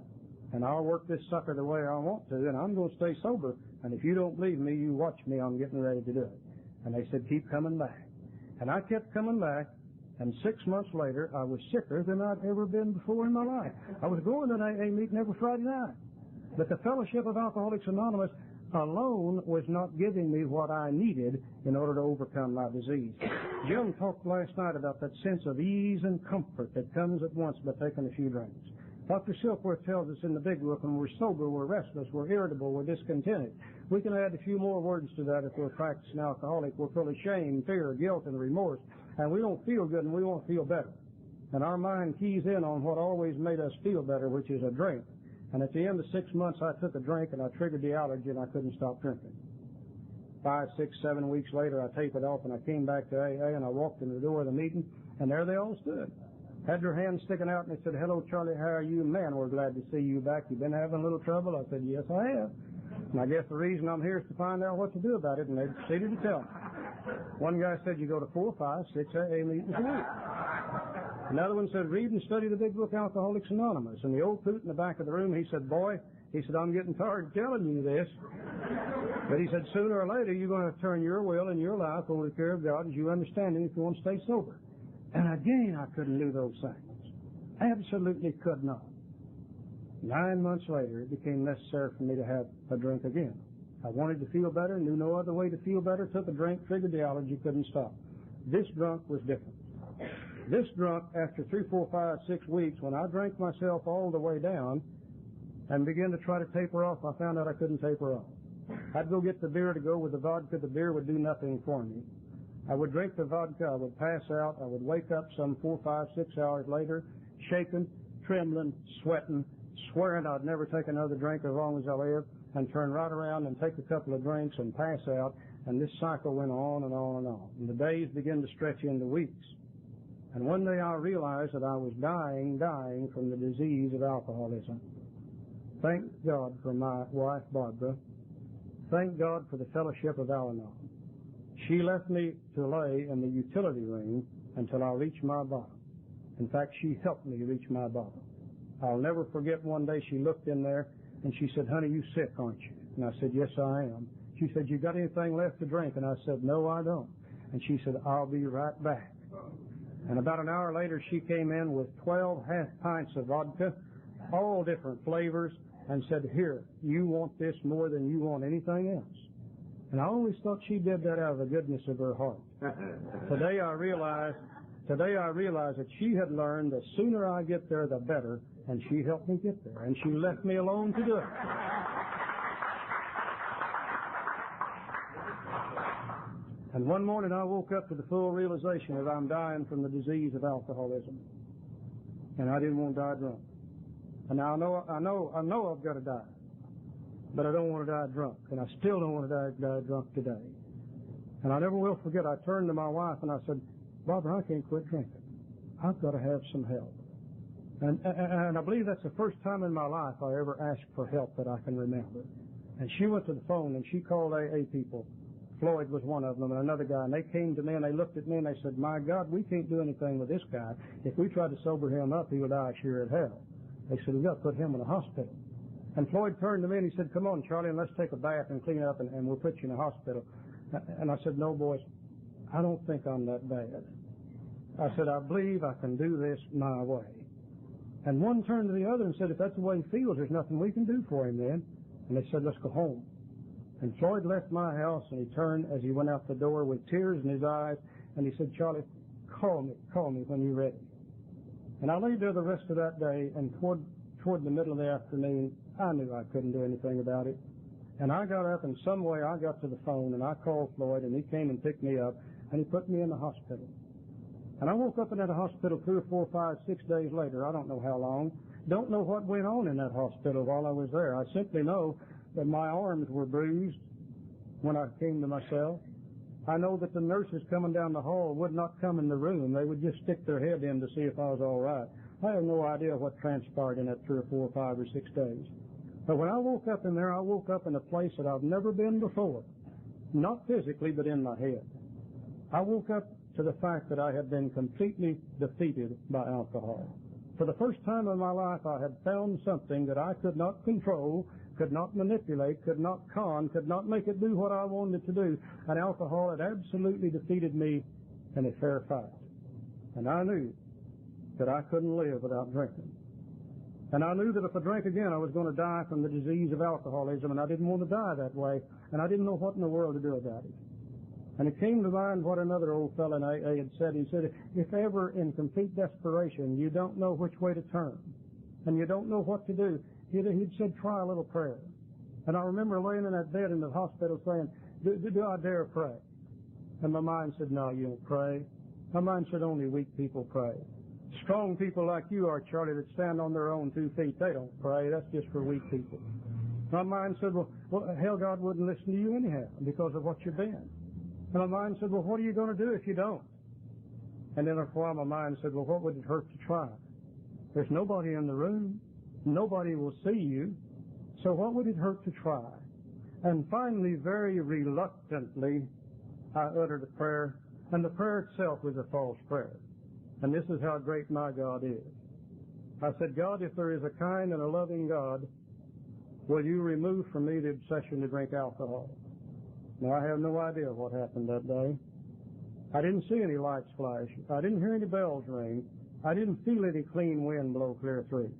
and I'll work this sucker the way I want to, and I'm going to stay sober. And if you don't believe me, you watch me. I'm getting ready to do it." And they said, "Keep coming back." And I kept coming back, and 6 months later, I was sicker than I'd ever been before in my life. I was going to an AA meeting every Friday night. But the Fellowship of Alcoholics Anonymous alone was not giving me what I needed in order to overcome my disease. Jim talked last night about that sense of ease and comfort that comes at once by taking a few drinks. Dr. Silkworth tells us in the big book, when we're sober, we're restless, we're irritable, we're discontented. We can add a few more words to that if we're practicing alcoholic. We're full of shame, fear, guilt, and remorse, and we don't feel good and we won't feel better. And our mind keys in on what always made us feel better, which is a drink. And at the end of 6 months, I took a drink, and I triggered the allergy, and I couldn't stop drinking. 5, 6, 7 weeks later, I tapered off, and I came back to AA, and I walked in the door of the meeting, and there they all stood. Had their hands sticking out, and they said, "Hello, Charlie, how are you? Man, we're glad to see you back. You been having a little trouble?" I said, "Yes, I have. And I guess the reason I'm here is to find out what to do about it," and they proceeded to tell me. One guy said, "You go to 4, 5, 6 AA meetings a week." Another one said, "Read and study the big book, Alcoholics Anonymous." And the old poot in the back of the room, he said, "Boy," he said, "I'm getting tired of telling you this." But he said, "Sooner or later, you're going to have to turn your will and your life over to the care of God as you understand it if you want to stay sober." And again, I couldn't do those things. Absolutely could not. 9 months later, it became necessary for me to have a drink again. I wanted to feel better, knew no other way to feel better, took a drink, triggered the allergy, couldn't stop. This drunk was different. This drunk, after 3, 4, 5, 6 weeks, when I drank myself all the way down and began to try to taper off, I found out I couldn't taper off. I'd go get the beer to go with the vodka. The beer would do nothing for me. I would drink the vodka. I would pass out. I would wake up some 4, 5, 6 hours later, shaking, trembling, sweating, swearing I'd never take another drink as long as I lived, and turn right around and take a couple of drinks and pass out. And this cycle went on and on and on. And the days began to stretch into weeks. And one day I realized that I was dying from the disease of alcoholism. Thank God for my wife, Barbara. Thank God for the Fellowship of Al-Anon. She left me to lay in the utility room until I reached my bottom. In fact, she helped me reach my bottom. I'll never forget one day she looked in there and she said, "Honey, you sick, aren't you?" And I said, "Yes, I am." She said, "You got anything left to drink?" And I said, "No, I don't." And she said, "I'll be right back." And about an hour later, she came in with 12 half pints of vodka, all different flavors, and said, "Here, you want this more than you want anything else." And I always thought she did that out of the goodness of her heart. Today I realize that she had learned the sooner I get there, the better, and she helped me get there, and she left me alone to do it. And one morning I woke up to the full realization that I'm dying from the disease of alcoholism. And I didn't want to die drunk. And now I know I've got to die. But I don't want to die drunk. And I still don't want to die drunk today. And I never will forget, I turned to my wife and I said, "Barbara, I can't quit drinking. I've got to have some help." And I believe that's the first time in my life I ever asked for help that I can remember. And she went to the phone and she called AA people. Floyd was one of them and another guy. And they came to me and they looked at me and they said, "My God, we can't do anything with this guy. If we try to sober him up, he will die sure as hell." They said, "We've got to put him in a hospital." And Floyd turned to me and he said, "Come on, Charlie, and let's take a bath and clean up and we'll put you in a hospital." And I said, "No, boys, I don't think I'm that bad." I said, "I believe I can do this my way." And one turned to the other and said, if that's the way he feels, there's nothing we can do for him then. And they said, let's go home. And Floyd left my house, and he turned as he went out the door with tears in his eyes, and he said, Charlie, call me when you're ready. And I laid there the rest of that day, and toward the middle of the afternoon, I knew I couldn't do anything about it. And I got up, and some way I got to the phone, and I called Floyd, and he came and picked me up, and he put me in the hospital. And I woke up in that hospital 3 or 4, 5, 6 days later. I don't know how long. Don't know what went on in that hospital while I was there. I simply know that my arms were bruised when I came to myself. I know that the nurses coming down the hall would not come in the room. They would just stick their head in to see if I was all right. I have no idea what transpired in that 3 or 4, 5 or 6 days. But when I woke up in there, I woke up in a place that I've never been before. Not physically, but in my head. I woke up to the fact that I had been completely defeated by alcohol. For the first time in my life, I had found something that I could not control, could not manipulate, could not could not make it do what I wanted it to do. And alcohol had absolutely defeated me in a fair fight. And I knew that I couldn't live without drinking. And I knew that if I drank again, I was going to die from the disease of alcoholism, and I didn't want to die that way, and I didn't know what in the world to do about it. And it came to mind what another old fellow in AA had said. He said, if ever in complete desperation you don't know which way to turn, and you don't know what to do, he'd said, try a little prayer. And I remember laying in that bed in the hospital saying, do I dare pray? And my mind said, no, you don't pray. My mind said, only weak people pray. Strong people like you are, Charlie, that stand on their own 2 feet, they don't pray. That's just for weak people. My mind said, well, hell, God wouldn't listen to you anyhow because of what you've been. And my mind said, well, what are you going to do if you don't? And then for a while my mind said, well, what would it hurt to try? There's nobody in the room. Nobody will see you. So what would it hurt to try? And finally, very reluctantly, I uttered a prayer, and the prayer itself was a false prayer. And this is how great my God is. I said, God, if there is a kind and a loving God, will you remove from me the obsession to drink alcohol? Now, I have no idea what happened that day. I didn't see any lights flash. I didn't hear any bells ring. I didn't feel any clean wind blow clear through.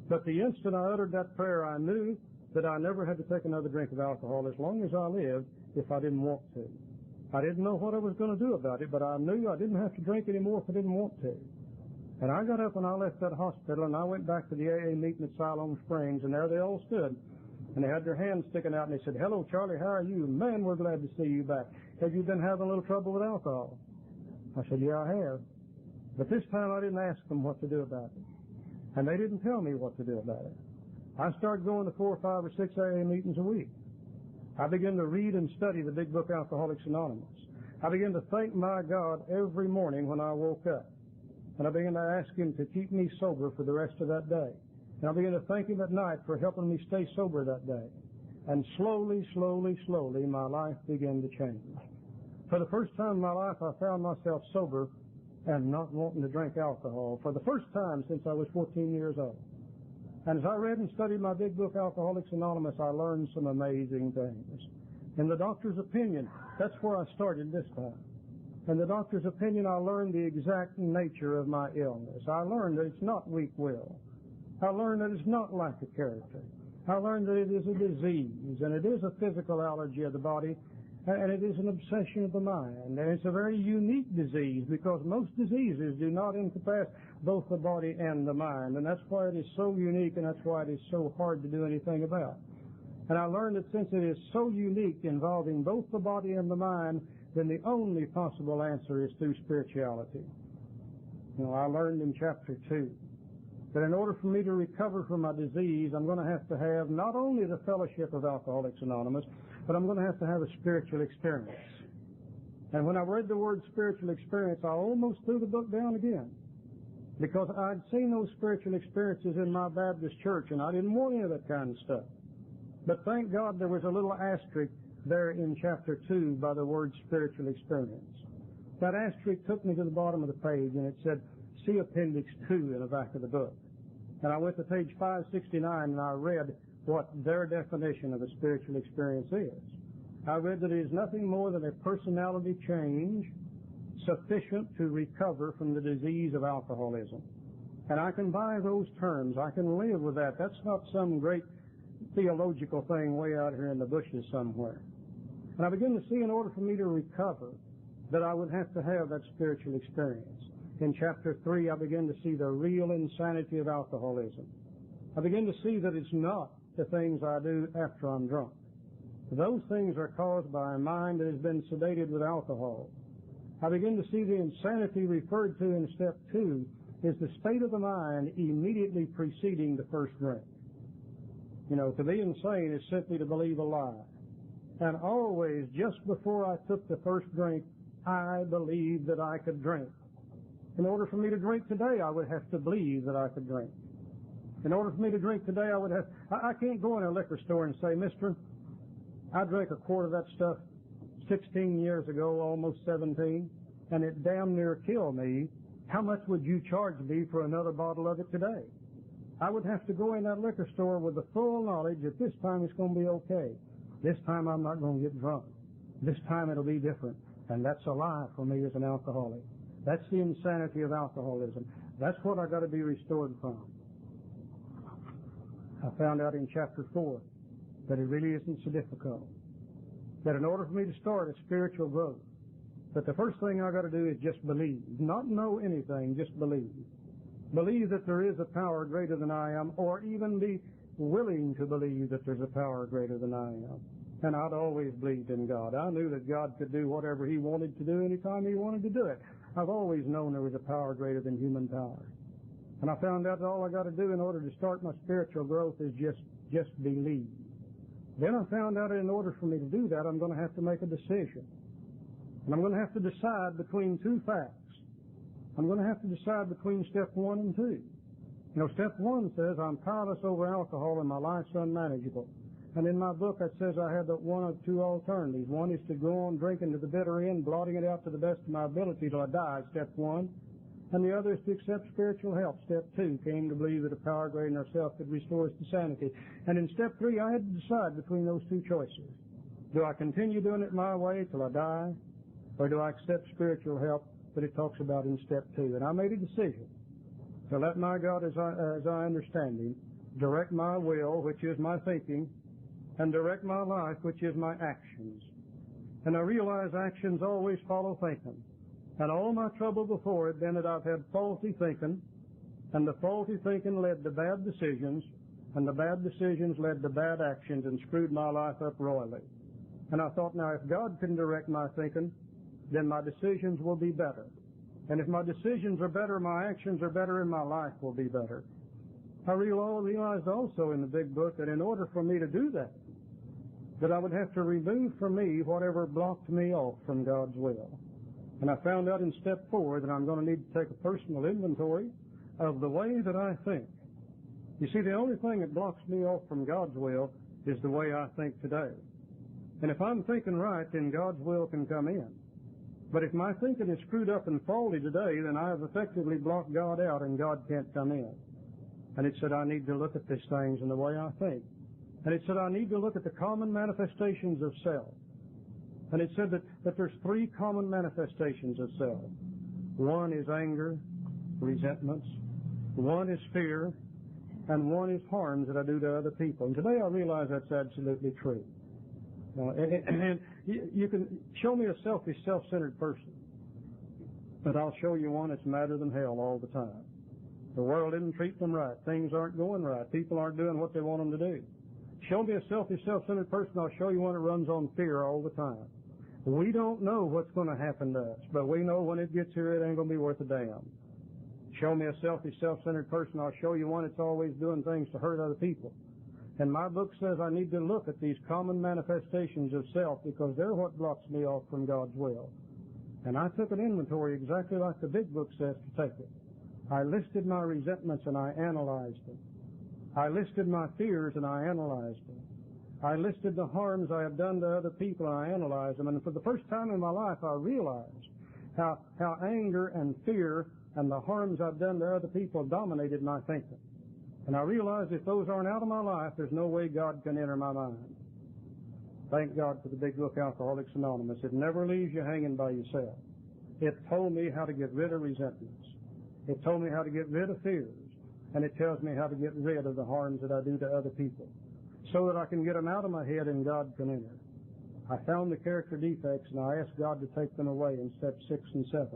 But the instant I uttered that prayer, I knew that I never had to take another drink of alcohol as long as I lived if I didn't want to. I didn't know what I was going to do about it, but I knew I didn't have to drink anymore if I didn't want to. And I got up and I left that hospital, and I went back to the AA meeting at Siloam Springs, and there they all stood. And they had their hands sticking out, and they said, hello, Charlie, how are you? Man, we're glad to see you back. Have you been having a little trouble with alcohol? I said, yeah, I have. But this time I didn't ask them what to do about it. And they didn't tell me what to do about it. I started going to 4 or 5 or 6 AA meetings a week. I began to read and study the big book Alcoholics Anonymous. I began to thank my God every morning when I woke up. And I began to ask him to keep me sober for the rest of that day. And I began to thank him at night for helping me stay sober that day. And slowly, slowly, slowly, my life began to change. For the first time in my life, I found myself sober and not wanting to drink alcohol for the first time since I was 14 years old. And as I read and studied my big book, Alcoholics Anonymous, I learned some amazing things. In the doctor's opinion, that's where I started this time. In the doctor's opinion, I learned the exact nature of my illness. I learned that it's not weak will. I learned that it's not lack of character. I learned that it is a disease, and it is a physical allergy of the body, and it is an obsession of the mind. And it's a very unique disease because most diseases do not encompass both the body and the mind. And that's why it is so unique, and that's why it is so hard to do anything about. And I learned that since it is so unique, involving both the body and the mind, then the only possible answer is through spirituality. You know, I learned in chapter 2 that in order for me to recover from my disease, I'm going to have not only the fellowship of Alcoholics Anonymous, but I'm going to have a spiritual experience. And when I read the word spiritual experience, I almost threw the book down again, because I'd seen those spiritual experiences in my Baptist church, and I didn't want any of that kind of stuff. But thank God there was a little asterisk there in chapter 2 by the word spiritual experience. That asterisk took me to the bottom of the page, and it said, see Appendix 2 in the back of the book. And I went to page 569, and I read what their definition of a spiritual experience is. I read that it is nothing more than a personality change sufficient to recover from the disease of alcoholism. And I can buy those terms. I can live with that. That's not some great theological thing way out here in the bushes somewhere. And I begin to see, in order for me to recover, that I would have to have that spiritual experience. In chapter 3, I begin to see the real insanity of alcoholism. I begin to see that it's not the things I do after I'm drunk. Those things are caused by a mind that has been sedated with alcohol. I begin to see the insanity referred to in step 2 is the state of the mind immediately preceding the first drink. You know, to be insane is simply to believe a lie. And always, just before I took the first drink, I believed that I could drink. In order for me to drink today, I would have to believe that I could drink. In order for me to drink today, I can't go in a liquor store and say, "Mister, I drank a quart of that stuff 16 years ago, almost 17, and it damn near killed me. How much would you charge me for another bottle of it today?" I would have to go in that liquor store with the full knowledge that this time it's going to be okay. This time I'm not going to get drunk. This time it'll be different. And that's a lie for me as an alcoholic. That's the insanity of alcoholism. That's what I've got to be restored from. I found out in chapter 4 that it really isn't so difficult. That in order for me to start a spiritual growth, that the first thing I've got to do is just believe. Not know anything, just believe. Believe that there is a power greater than I am, or even be willing to believe that there's a power greater than I am. And I'd always believed in God. I knew that God could do whatever He wanted to do anytime He wanted to do it. I've always known there was a power greater than human power. And I found out that all I got to do in order to start my spiritual growth is just believe. Then I found out that in order for me to do that, I'm going to have to make a decision. And I'm going to have to decide between two facts. I'm going to have to decide between step 1 and 2. You know, step 1 says I'm powerless over alcohol and my life's unmanageable. And in my book it says I have but one of two alternatives. One is to go on drinking to the bitter end, blotting it out to the best of my ability till I die, step 1. And the other is to accept spiritual help, step 2. Came to believe that a power greater than ourselves could restore us to sanity. And in step 3 I had to decide between those two choices. Do I continue doing it my way till I die? Or do I accept spiritual help that it talks about in step 2? And I made a decision to let my God, as I understand Him, direct my will, which is my thinking, and direct my life, which is my actions. And I realize actions always follow thinking. And all my trouble before had been that I've had faulty thinking, and the faulty thinking led to bad decisions, and the bad decisions led to bad actions and screwed my life up royally. And I thought, now, if God can direct my thinking, then my decisions will be better. And if my decisions are better, my actions are better, and my life will be better. I realized also in the big book that in order for me to do that I would have to remove from me whatever blocked me off from God's will. And I found out in step 4 that I'm going to need to take a personal inventory of the way that I think. You see, the only thing that blocks me off from God's will is the way I think today. And if I'm thinking right, then God's will can come in. But if my thinking is screwed up and faulty today, then I have effectively blocked God out and God can't come in. And it said I need to look at these things in the way I think. And it said I need to look at the common manifestations of self. And it said that there's 3 common manifestations of self. One is anger, resentments. One is fear. And one is harms that I do to other people. And today I realize that's absolutely true. And you can show me a selfish, self-centered person, but I'll show you one that's madder than hell all the time. The world didn't treat them right. Things aren't going right. People aren't doing what they want them to do. Show me a selfish, self-centered person, I'll show you one that runs on fear all the time. We don't know what's going to happen to us, but we know when it gets here, it ain't going to be worth a damn. Show me a selfish, self-centered person, I'll show you one that's always doing things to hurt other people. And my book says I need to look at these common manifestations of self because they're what blocks me off from God's will. And I took an inventory exactly like the big book says to take it. I listed my resentments and I analyzed them. I listed my fears and I analyzed them. I listed the harms I have done to other people and I analyzed them. And for the first time in my life I realized how anger and fear and the harms I've done to other people dominated my thinking. And I realized if those aren't out of my life, there's no way God can enter my mind. Thank God for the big book, Alcoholics Anonymous. It never leaves you hanging by yourself. It told me how to get rid of resentments. It told me how to get rid of fears, and it tells me how to get rid of the harms that I do to other people, so that I can get them out of my head and God can enter. I found the character defects, and I asked God to take them away in steps 6 and 7.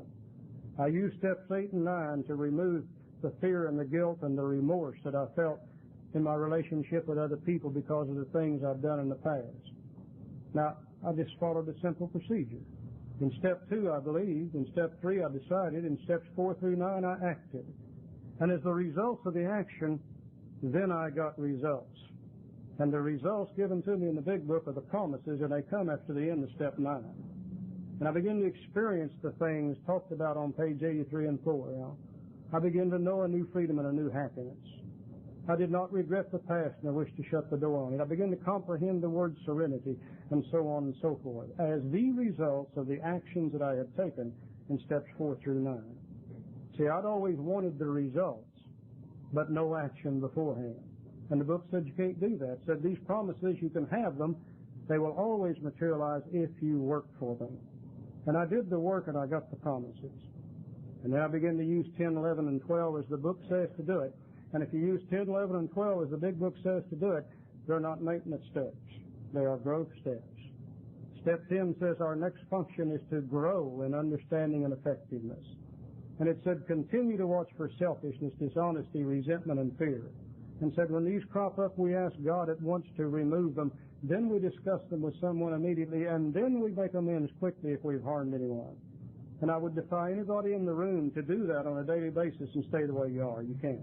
I used steps 8 and 9 to remove the fear and the guilt and the remorse that I felt in my relationship with other people because of the things I've done in the past. Now, I just followed a simple procedure. In step 2, I believed. In step 3, I decided. In steps 4 through 9, I acted. And as the results of the action, then I got results. And the results given to me in the big book are the promises, and they come after the end of step 9. And I begin to experience the things talked about on page 83 and 4. I begin to know a new freedom and a new happiness. I did not regret the past, and I wish to shut the door on it. I begin to comprehend the word serenity, and so on and so forth, as the results of the actions that I had taken in steps 4 through 9. See, I'd always wanted the results, but no action beforehand. And the book said you can't do that. It said these promises, you can have them. They will always materialize if you work for them. And I did the work, and I got the promises. And then I began to use 10, 11, and 12 as the book says to do it. And if you use 10, 11, and 12 as the big book says to do it, they're not maintenance steps. They are growth steps. Step 10 says our next function is to grow in understanding and effectiveness. And it said continue to watch for selfishness, dishonesty, resentment, and fear. And said when these crop up, we ask God at once to remove them. Then we discuss them with someone immediately, and then we make amends quickly if we've harmed anyone. And I would defy anybody in the room to do that on a daily basis and stay the way you are. You can't.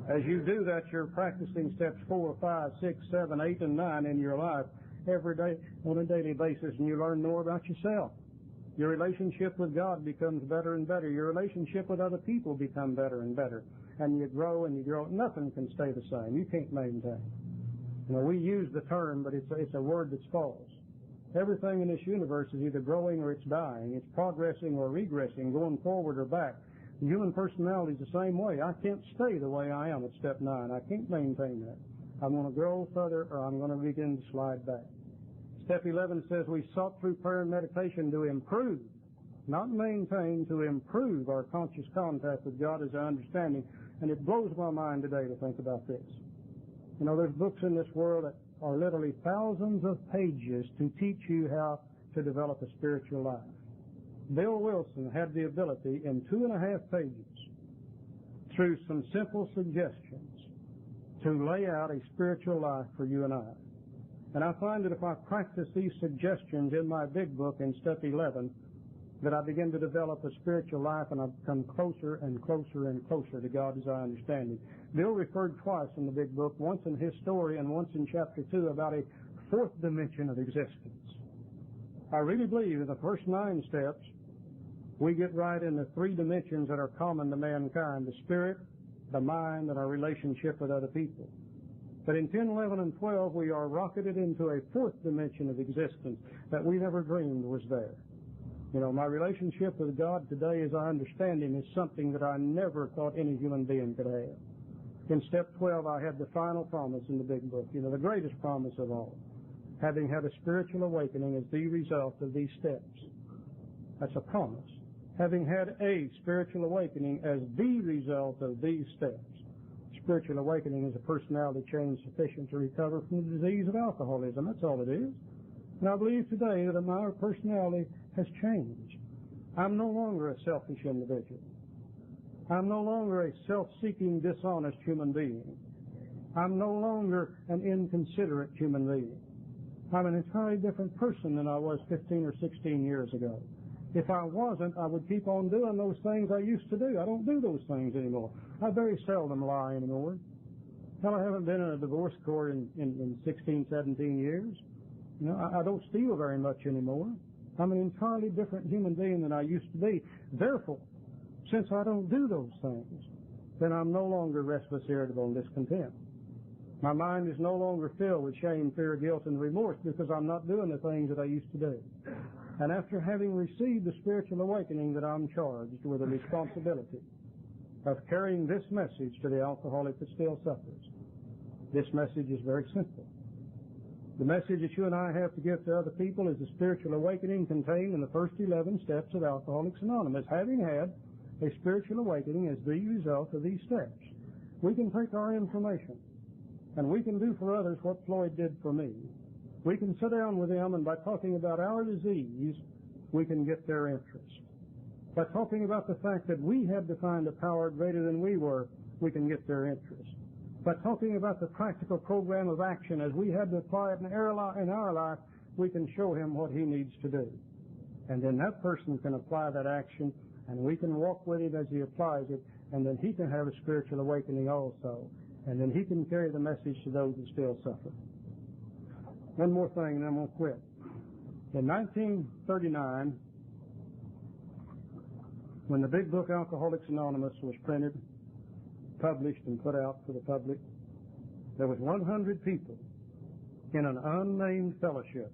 As you do that, you're practicing steps 4, 5, 6, 7, 8, and 9 in your life every day on a daily basis, and you learn more about yourself. Your relationship with God becomes better and better. Your relationship with other people becomes better and better. And you grow and you grow. Nothing can stay the same. You can't maintain. We use the term, but it's a word that's false. Everything in this universe is either growing or it's dying. It's progressing or regressing, going forward or back. The human personality is the same way. I can't stay the way I am at step 9. I can't maintain that. I'm going to grow further or I'm going to begin to slide back. Step 11 says we sought through prayer and meditation to improve, not maintain, to improve our conscious contact with God as our understanding. And it blows my mind today to think about this. There's books in this world that are literally thousands of pages to teach you how to develop a spiritual life. Bill Wilson had the ability in 2.5 pages, through some simple suggestions, to lay out a spiritual life for you and I. And I find that if I practice these suggestions in my big book in step 11, that I begin to develop a spiritual life and I become closer and closer and closer to God as I understand it. Bill referred twice in the big book, once in his story and once in chapter 2, about a 4th dimension of existence. I really believe in the first 9 steps, we get right in the 3 dimensions that are common to mankind, the spirit, the mind, and our relationship with other people. But in 10, 11, and 12, we are rocketed into a 4th dimension of existence that we never dreamed was there. My relationship with God today, as I understand Him, is something that I never thought any human being could have. In step 12, I had the final promise in the big book, the greatest promise of all. Having had a spiritual awakening as the result of these steps. That's a promise. Having had a spiritual awakening as the result of these steps. Spiritual awakening is a personality change sufficient to recover from the disease of alcoholism. That's all it is. And I believe today that my personality has changed. I'm no longer a selfish individual. I'm no longer a self-seeking, dishonest human being. I'm no longer an inconsiderate human being. I'm an entirely different person than I was 15 or 16 years ago. If I wasn't, I would keep on doing those things I used to do. I don't do those things anymore. I very seldom lie anymore. Hell, I haven't been in a divorce court in 16, 17 years. I don't steal very much anymore. I'm an entirely different human being than I used to be. Therefore, since I don't do those things, then I'm no longer restless, irritable, and discontent. My mind is no longer filled with shame, fear, guilt, and remorse because I'm not doing the things that I used to do. And after having received the spiritual awakening, that I'm charged with the responsibility of carrying this message to the alcoholic that still suffers. This message is very simple. The message that you and I have to give to other people is the spiritual awakening contained in the first 11 steps of Alcoholics Anonymous. Having had a spiritual awakening as the result of these steps. We can take our information and we can do for others what Floyd did for me. We can sit down with them, and by talking about our disease, we can get their interest. By talking about the fact that we had to find a power greater than we were, we can get their interest. By talking about the practical program of action as we had to apply it in our life, we can show him what he needs to do. And then that person can apply that action, and we can walk with him as he applies it, and then he can have a spiritual awakening also. And then he can carry the message to those who still suffer. One more thing, and I'm going to quit. In 1939, when the big book Alcoholics Anonymous was printed, published, and put out for the public, there was 100 people in an unnamed fellowship.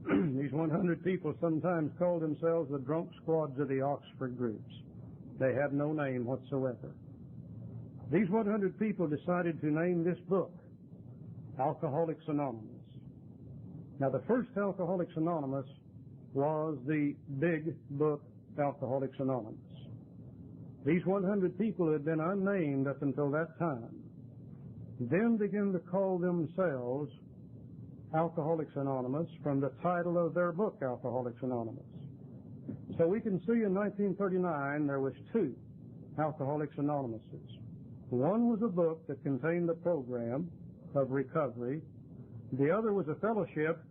These 100 people sometimes called themselves the drunk squads of the Oxford groups. They had no name whatsoever. These 100 people decided to name this book Alcoholics Anonymous. Now, the first Alcoholics Anonymous was the big book Alcoholics Anonymous. These 100 people had been unnamed up until that time, then began to call themselves Alcoholics Anonymous from the title of their book, Alcoholics Anonymous. So we can see in 1939 there was two Alcoholics Anonymouses. One was a book that contained the program of recovery. The other was a fellowship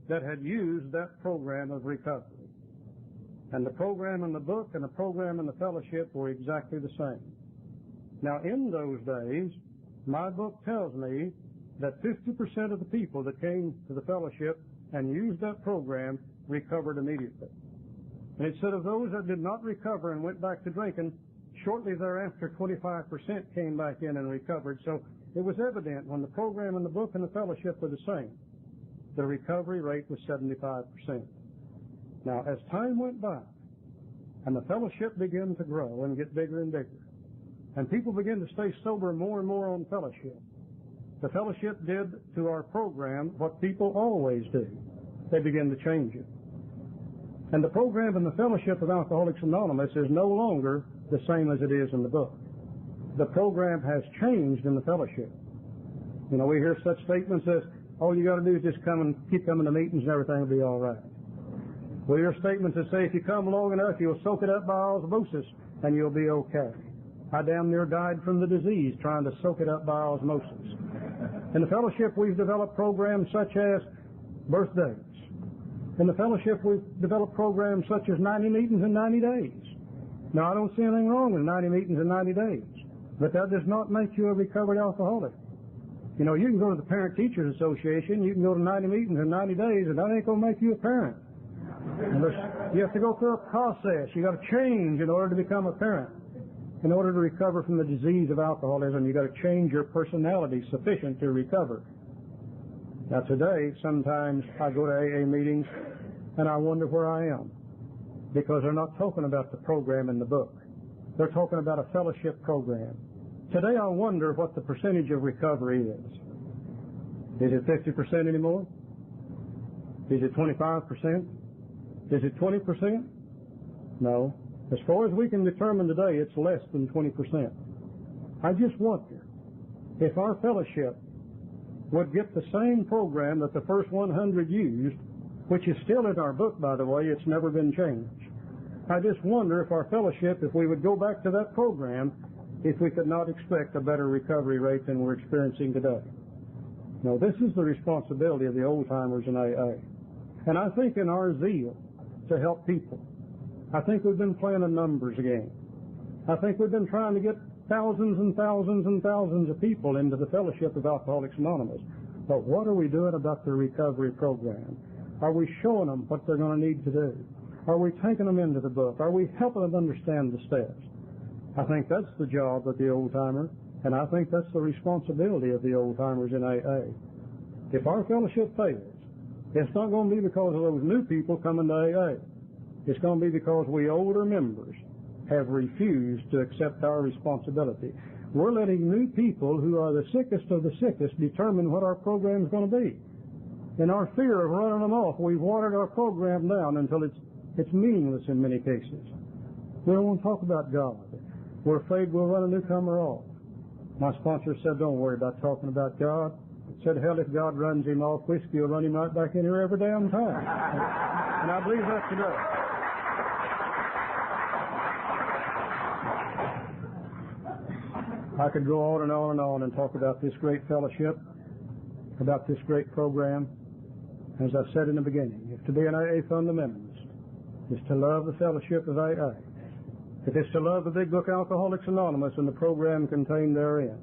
that had used that program of recovery. And the program in the book and the program in the fellowship were exactly the same. Now, in those days, my book tells me that 50% of the people that came to the fellowship and used that program recovered immediately. And it said of those that did not recover and went back to drinking, shortly thereafter 25% came back in and recovered. So it was evident when the program and the book and the fellowship were the same, the recovery rate was 75%. Now, as time went by and the fellowship began to grow and get bigger and bigger, and people began to stay sober more and more on fellowship, the fellowship did to our program what people always do. They began to change it. And the program in the fellowship of Alcoholics Anonymous is no longer the same as it is in the book. The program has changed in the fellowship. You know, we hear such statements as, all you got to do is just come and keep coming to meetings and everything will be all right. We hear statements that say, if you come long enough, you'll soak it up by osmosis and you'll be okay. I damn near died from the disease trying to soak it up by osmosis. In the fellowship, we've developed programs such as birthdays. In the fellowship, we've developed programs such as 90 meetings in 90 days. Now, I don't see anything wrong with 90 meetings in 90 days, but that does not make you a recovered alcoholic. You know, you can go to the Parent Teachers Association, you can go to 90 meetings in 90 days, and that ain't going to make you a parent. You have to go through a process. You got to change in order to become a parent. In order to recover from the disease of alcoholism, you got to change your personality sufficient to recover. Now, today, sometimes I go to AA meetings and I wonder where I am, because they're not talking about the program in the book. They're talking about a fellowship program. Today, I wonder what the percentage of recovery is. Is it 50% anymore? Is it 25%? Is it 20%? No. As far as we can determine today, it's less than 20%. I just wonder if our fellowship would get the same program that the first 100 used, which is still in our book, by the way, it's never been changed. I just wonder if our fellowship, if we would go back to that program, if we could not expect a better recovery rate than we're experiencing today. Now, this is the responsibility of the old-timers in AA. And I think in our zeal to help people, I think we've been playing a numbers game. I think we've been trying to get thousands and thousands and thousands of people into the fellowship of Alcoholics Anonymous. But what are we doing about the recovery program? Are we showing them what they're going to need to do? Are we taking them into the book? Are we helping them understand the steps? I think that's the job of the old-timer, and I think that's the responsibility of the old-timers in AA. If our fellowship fails, it's not going to be because of those new people coming to AA. It's going to be because we older members have refused to accept our responsibility. We're letting new people who are the sickest of the sickest determine what our program is going to be. In our fear of running them off, we've watered our program down until it's meaningless in many cases. We don't want to talk about God. We're afraid we'll run a newcomer off. My sponsor said, don't worry about talking about God. Said, hell, if God runs him off, whiskey will run him right back in here every damn time. And I believe that today. I could go on and on and on and talk about this great fellowship, about this great program. As I said in the beginning, if to be an AA fundamentalist is to love the fellowship of AA, if it's to love the big book Alcoholics Anonymous and the program contained therein,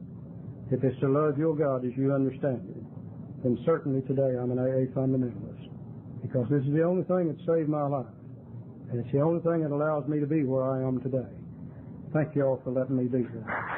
if it's to love your God as you understand it, then certainly today I'm an AA fundamentalist. Because this is the only thing that saved my life. And it's the only thing that allows me to be where I am today. Thank you all for letting me be here.